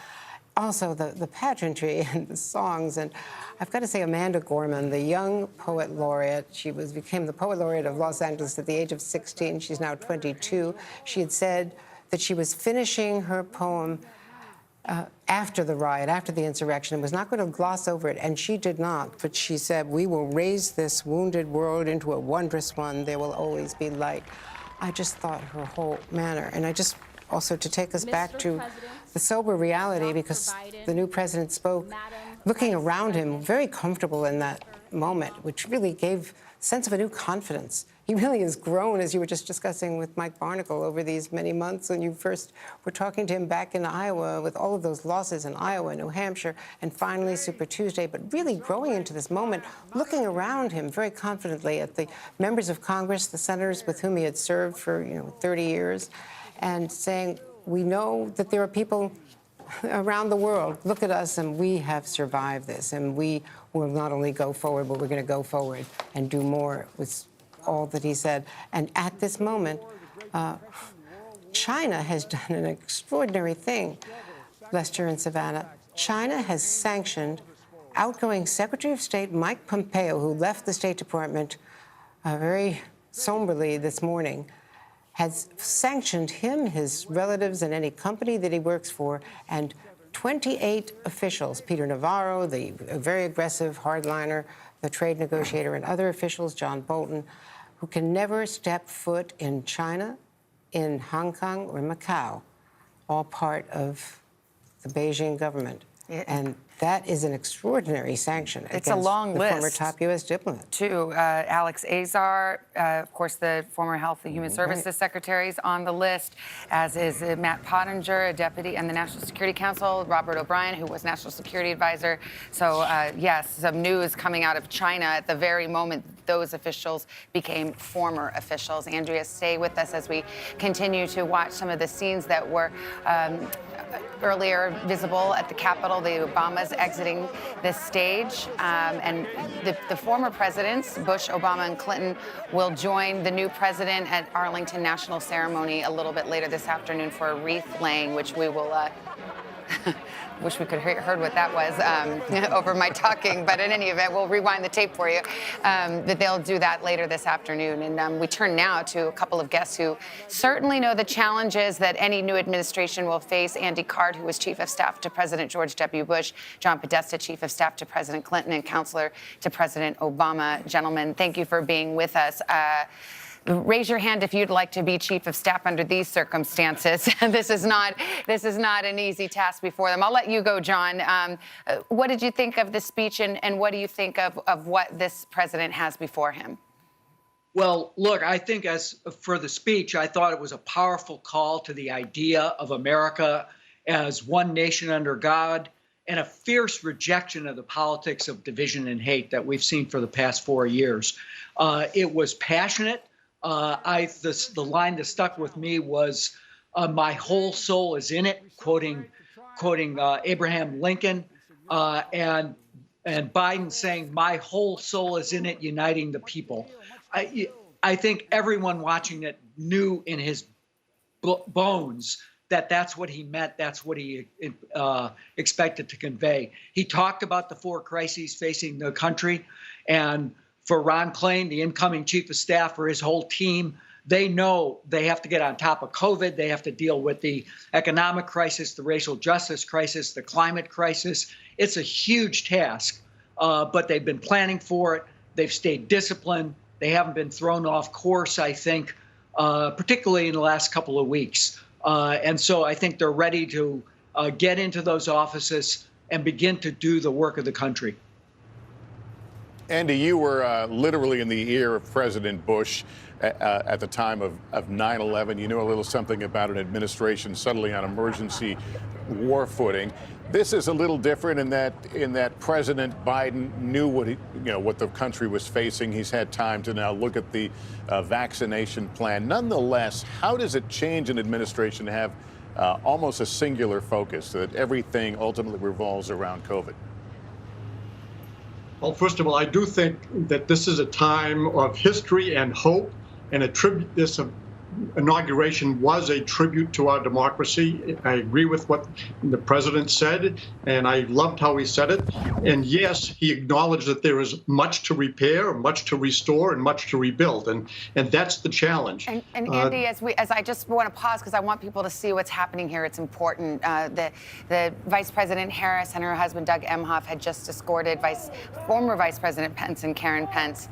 Also, the pageantry and the songs, and I've got to say, Amanda Gorman, the young poet laureate, she became the poet laureate of Los Angeles at the age of 16. She's now 22. She had said that she was finishing her poem after the riot, after the insurrection, and was not going to gloss over it, and she did not. But she said, we will raise this wounded world into a wondrous one. There will always be light. I just thought her whole manner, and I just also to take us back to the sober reality, because the new president spoke looking around him, very comfortable in that moment, which really gave a sense of a new confidence. He really has grown, as you were just discussing with Mike Barnicle, over these many months when you first were talking to him back in Iowa with all of those losses in Iowa, New Hampshire, and finally Super Tuesday, but really growing into this moment, looking around him very confidently at the members of Congress, the senators with whom he had served for 30 years, and saying, we know that there are people around the world. Look at us, and we have survived this, and we will not only go forward, but we're going to go forward and do more, was all that he said. And at this moment, China has done an extraordinary thing, Lester and Savannah. China has sanctioned outgoing Secretary of State Mike Pompeo, who left the State Department very somberly this morning, has sanctioned him, his relatives, and any company that he works for, and 28 officials, Peter Navarro, the very aggressive hardliner, the trade negotiator, and other officials, John Bolton, who can never step foot in China, in Hong Kong, or Macau, all part of the Beijing government. And that is an extraordinary sanction. It's a long list. Former top U.S. diplomat. Too. Alex Azar, of course, the former Health and Human Services Secretary is on the list, as is Matt Pottinger, a deputy in the National Security Council, Robert O'Brien, who was National Security Advisor. So, yes, some news coming out of China at the very moment those officials became former officials. Andrea, stay with us as we continue to watch some of the scenes that were earlier visible at the Capitol, the Obamas exiting this stage. And the former presidents, Bush, Obama, and Clinton, will join the new president at Arlington National Ceremony a little bit later this afternoon for a wreath laying, which we will... wish we could heard what that was over my talking, but in any event, we'll rewind the tape for you. But they'll do that later this afternoon. And we turn now to a couple of guests who certainly know the challenges that any new administration will face. Andy Card, who was Chief of Staff to President George W. Bush, John Podesta, Chief of Staff to President Clinton, and Counselor to President Obama. Gentlemen, thank you for being with us. Raise your hand if you'd like to be chief of staff under these circumstances. This is not an easy task before them. I'll let you go, John. What did you think of the speech, and what do you think of what this president has before him? Well, look, I think as for the speech, I thought it was a powerful call to the idea of America as one nation under God, and a fierce rejection of the politics of division and hate that we've seen for the past 4 years. It was passionate. The line that stuck with me was, "My whole soul is in it," quoting Abraham Lincoln, and Biden saying, "My whole soul is in it," uniting the people. I think everyone watching it knew in his bones that that's what he meant. That's what he expected to convey. He talked about the 4 crises facing the country. And for Ron Klain, the incoming chief of staff, for his whole team, they know they have to get on top of COVID. They have to deal with the economic crisis, the racial justice crisis, the climate crisis. It's a huge task, but they've been planning for it. They've stayed disciplined. They haven't been thrown off course, I think, particularly in the last couple of weeks. And so I think they're ready to get into those offices and begin to do the work of the country. Andy, you were literally in the ear of President Bush at the time of 9/11. You knew a little something about an administration suddenly on emergency war footing. This is a little different in that President Biden knew what the country was facing. He's had time to now look at the vaccination plan. Nonetheless, how does it change an administration to have almost a singular focus, so that everything ultimately revolves around COVID? Well, first of all, I do think that this is a time of history and hope, and this inauguration was a tribute to our democracy. I agree with what the president said, and I loved how he said it. And yes, he acknowledged that there is much to repair, much to restore, and much to rebuild, and that's the challenge. And Andy, as I just want to pause because I want people to see what's happening here. It's important. The Vice President Harris and her husband Doug Emhoff had just escorted former Vice President Pence and Karen Pence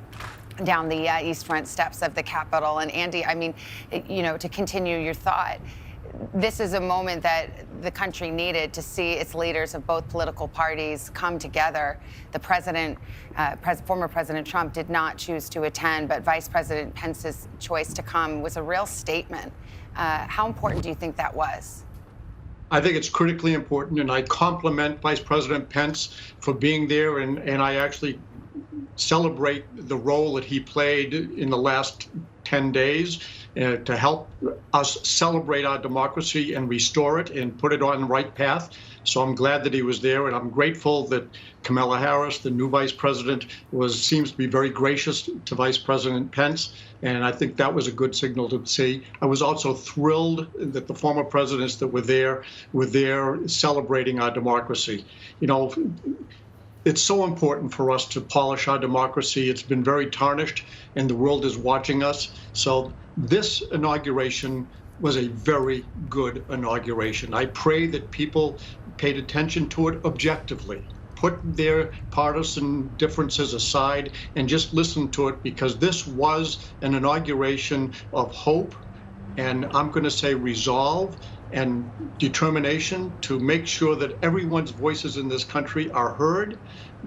down the east front steps of the Capitol. And Andy, I mean, to continue your thought, this is a moment that the country needed to see its leaders of both political parties come together. The president, former President Trump, did not choose to attend, but Vice President Pence's choice to come was a real statement. How important do you think that was? I think it's critically important, and I compliment Vice President Pence for being there, and I actually celebrate the role that he played in the last 10 days to help us celebrate our democracy and restore it and put it on the right path. So I'm glad that he was there, and I'm grateful that Kamala Harris, the new vice president, seems to be very gracious to Vice President Pence, and I think that was a good signal to see. I was also thrilled that the former presidents that were there celebrating our democracy. It's so important for us to polish our democracy. It's been very tarnished, and the world is watching us. So this inauguration was a very good inauguration. I pray that people paid attention to it objectively, put their partisan differences aside, and just listen to it, because this was an inauguration of hope, and I'm going to say resolve and determination to make sure that everyone's voices in this country are heard,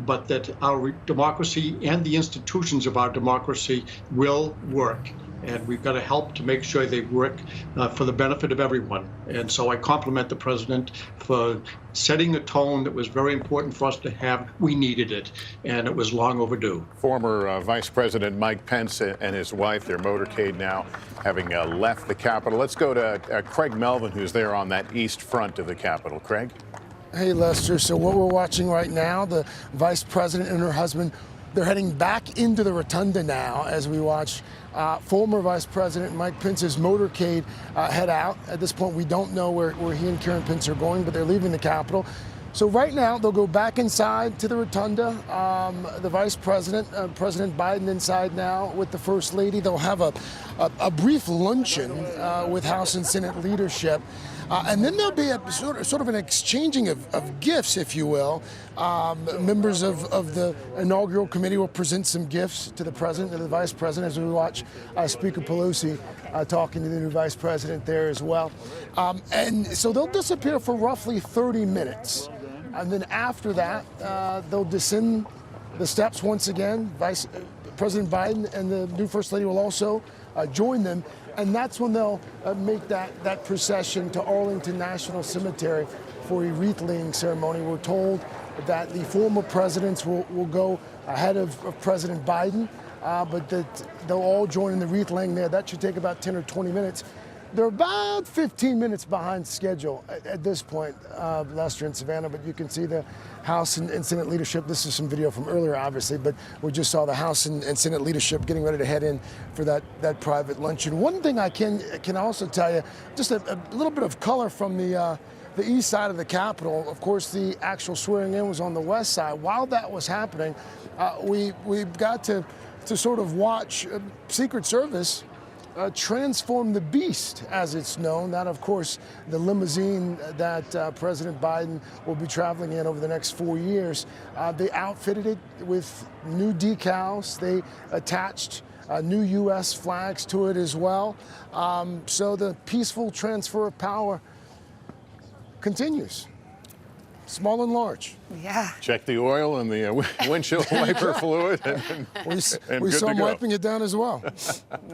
but that our democracy and the institutions of our democracy will work. And we've got to help to make sure they work for the benefit of everyone. And so I compliment the president for setting a tone that was very important for us to have. We needed it, and it was long overdue. Former Vice President Mike Pence and his wife, their motorcade now having left the Capitol. Let's go to Craig Melvin, who's there on that east front of the Capitol. Craig? Hey, Lester. So what we're watching right now, the vice president and her husband, they're heading back into the rotunda now as we watch former Vice President Mike Pence's motorcade head out. At this point, we don't know where he and Karen Pence are going, but they're leaving the Capitol. So right now, they'll go back inside to the rotunda. The Vice President, President Biden, inside now with the First Lady. They'll have a brief luncheon with House and Senate leadership. And then there'll be a sort of an exchanging of gifts, if you will. Members of the inaugural committee will present some gifts to the president and the vice president as we watch Speaker Pelosi talking to the new vice president there as well. And so they'll disappear for roughly 30 minutes. And then after that, they'll descend the steps once again. Vice President Biden and the new First Lady will also join them. And that's when they'll make that procession to Arlington National Cemetery for a wreath-laying ceremony. We're told that the former presidents will go ahead of President Biden, but that they'll all join in the wreath-laying there. That should take about 10 or 20 minutes. They're about 15 minutes behind schedule at this point, Lester and Savannah, but you can see the House and Senate leadership. This is some video from earlier, obviously, but we just saw the House and Senate leadership getting ready to head in for that private luncheon. One thing I can also tell you, just a little bit of color from the east side of the Capitol. Of course, the actual swearing in was on the west side. While that was happening, we got to sort of watch Secret Service transform the beast, as it's known. That, of course, the limousine that President Biden will be traveling in over the next 4 years. They outfitted it with new decals. They attached new U.S. flags to it as well. So the peaceful transfer of power continues. Small and large. Yeah. Check the oil and the windshield wiper fluid. We saw them wiping it down as well.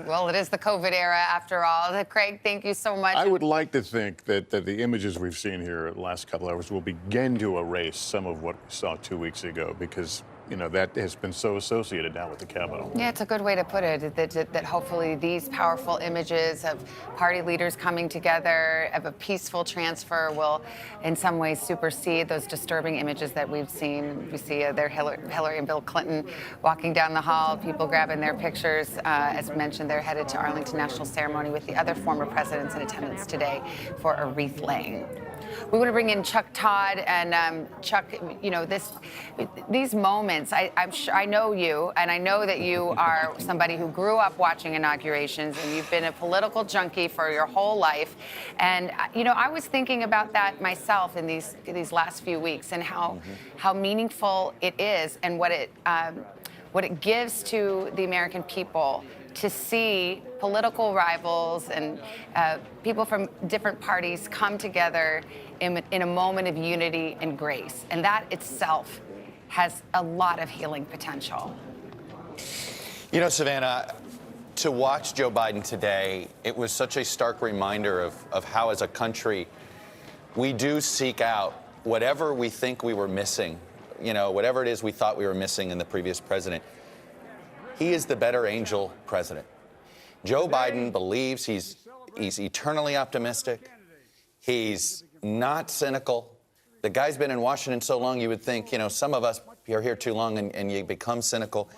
Well, it is the COVID era after all. Craig, thank you so much. I would like to think that the images we've seen here the last couple hours will begin to erase some of what we saw 2 weeks ago, because that has been so associated now with the Capitol. Yeah, it's a good way to put it, that hopefully these powerful images of party leaders coming together, of a peaceful transfer, will in some ways supersede those disturbing images that we've seen. We see there Hillary and Bill Clinton walking down the hall, people grabbing their pictures. As mentioned, they're headed to Arlington National Ceremony with the other former presidents in attendance today for a wreath laying. We want to bring in Chuck Todd, and Chuck, these moments, I know you, and I know that you are somebody who grew up watching inaugurations, and you've been a political junkie for your whole life. And, I was thinking about that myself in these last few weeks, and how meaningful it is, and what it gives to the American people to see political rivals and people from different parties come together in a moment of unity and grace. And that itself has a lot of healing potential. Savannah, to watch Joe Biden today, it was such a stark reminder of how, as a country, we do seek out whatever we think we were missing, whatever it is we thought we were missing in the previous president. He is the better angel president. Joe Biden believes he's eternally optimistic. He's not cynical. The guy's been in Washington so long, you would think, some of us are here too long and you become cynical.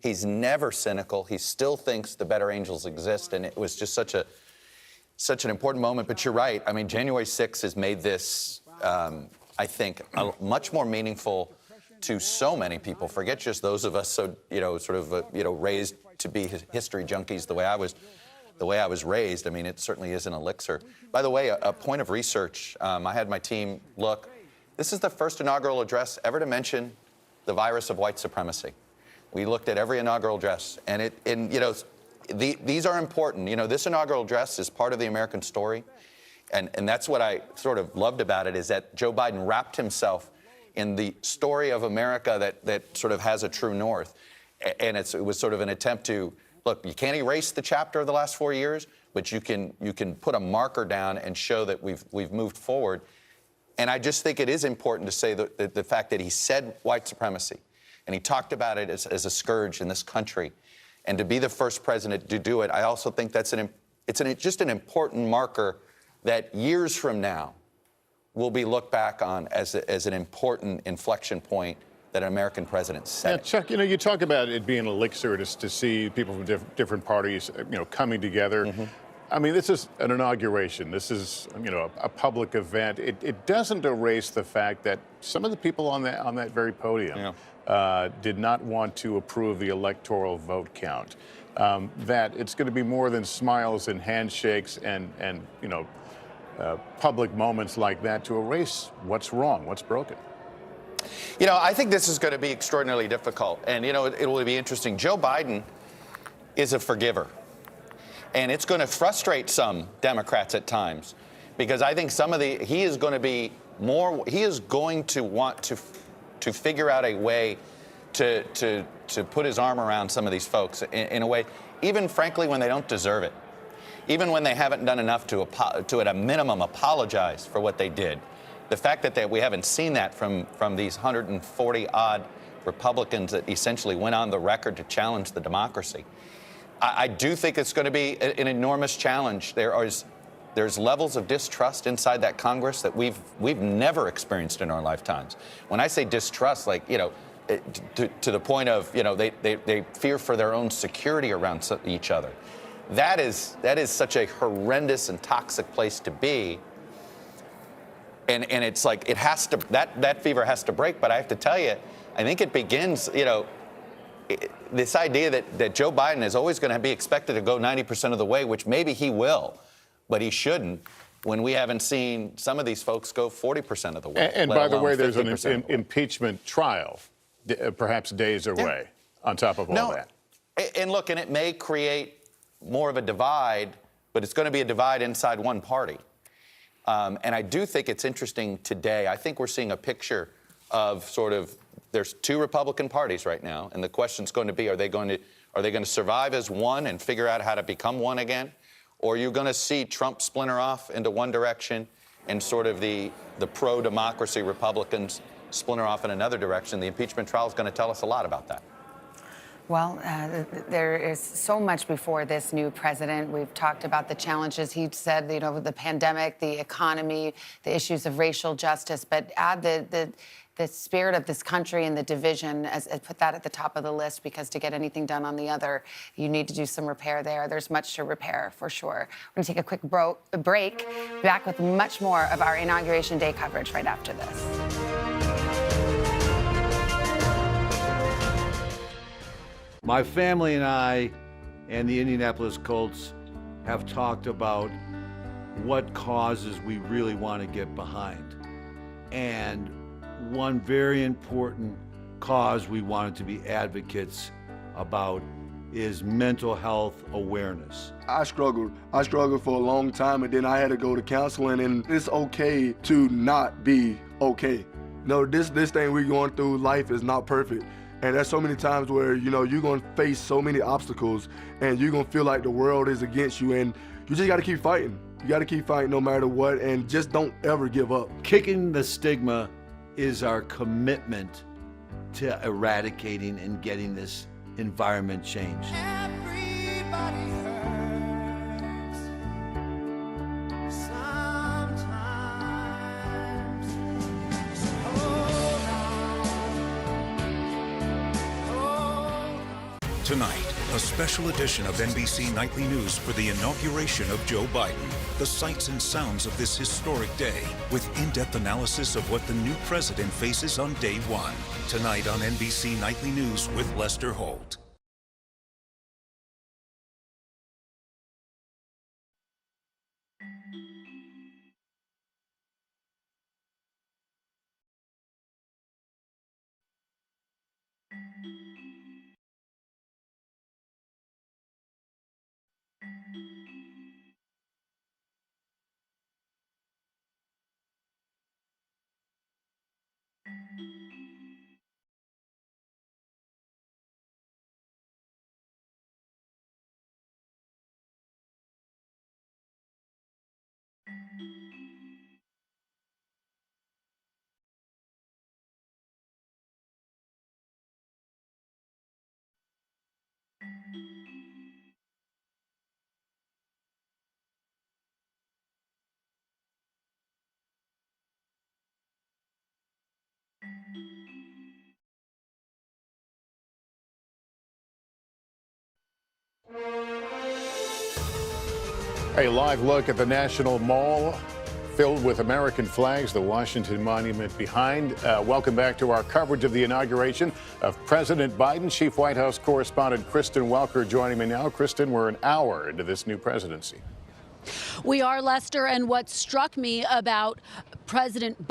He's never cynical. He still thinks the better angels exist. And it was just such an important moment. But you're right. I mean, January 6th has made this, I think, much more meaningful to so many people. Forget just those of us raised to be history junkies the way I was raised. I mean, it certainly is an elixir. By the way, a point of research, I had my team look. This is the first inaugural address ever to mention the virus of white supremacy. We looked at every inaugural address, and these are important. This inaugural address is part of the American story, and that's what I sort of loved about it, is that Joe Biden wrapped himself in the story of America that sort of has a true north. And it was sort of an attempt to, look, you can't erase the chapter of the last 4 years, but you can put a marker down and show that we've moved forward. And I just think it is important to say that the fact that he said white supremacy, and he talked about it as a scourge in this country, and to be the first president to do it, I also think that's just an important marker that years from now will be looked back on as an important inflection point that an American president set. Yeah, Chuck, you talk about it being an elixir to see people from different parties, coming together. Mm-hmm. I mean, this is an inauguration. This is, a public event. It doesn't erase the fact that some of the people on that very podium did not want to approve the electoral vote count. That it's going to be more than smiles and handshakes and public moments like that to erase what's wrong, what's broken. I think this is going to be extraordinarily difficult. And, it will be interesting. Joe Biden is a forgiver. And it's going to frustrate some Democrats at times, because I think he is going to want to figure out a way to put his arm around some of these folks in a way, even frankly, when they don't deserve it. Even when they haven't done enough to at a minimum apologize for what they did. The fact that we haven't seen that from these 140-odd Republicans that essentially went on the record to challenge the democracy. I do think it's going to be an enormous challenge. There is There's levels of distrust inside that Congress that we've never experienced in our lifetimes. When I say distrust, like, you know, to the point of, you know, they fear for their own security around each other. That is such a horrendous and toxic place to be. And it's like it has to, that fever has to break. But I have to tell you, I think it begins, you know, this idea that Joe Biden is always going to be expected to go 90% of the way, which maybe he will, but he shouldn't, when we haven't seen some of these folks go 40% of the way. And by the way, there's an impeachment trial, perhaps days away, on top of all that. And look, and it may create more of a divide, but it's going to be a divide inside one party. And I do think it's interesting today. I think we're seeing a picture of sort of, there's two Republican parties right now, and the question's going to be, are they going to survive as one and figure out how to become one again? Or are you going to see Trump splinter off into one direction and sort of the pro-democracy Republicans splinter off in another direction? The impeachment trial is going to tell us a lot about that. Well, there is so much before this new president. We've talked about the challenges. He said, you know, the pandemic, the economy, the issues of racial justice, but add the spirit of this country and the division, put that at the top of the list, because to get anything done on the other, you need to do some repair there. There's much to repair, for sure. We're going to take a quick break. Back with much more of our Inauguration Day coverage right after this. My family and I and the Indianapolis Colts have talked about what causes we really want to get behind. And one very important cause we wanted to be advocates about is mental health awareness. I struggled for a long time, and then I had to go to counseling, and it's okay to not be okay. No, this thing we're going through, life is not perfect. And there's so many times where, you know, you're gonna face so many obstacles and you're gonna feel like the world is against you, and you just gotta keep fighting. You gotta keep fighting no matter what, and just don't ever give up. Kicking the stigma is our commitment to eradicating and getting this environment changed. Everybody hurts sometimes. So hold on. Tonight, a special edition of NBC Nightly News for the inauguration of Joe Biden. The sights and sounds of this historic day, with in-depth analysis of what the new president faces on day one. Tonight on NBC Nightly News with Lester Holt. A live look at the National Mall filled with American flags, the Washington Monument behind. Welcome back to our coverage of the inauguration of President Biden. Chief White House correspondent Kristen Welker joining me now. Kristen, we're an hour into this new presidency. We are, Lester, and what struck me about President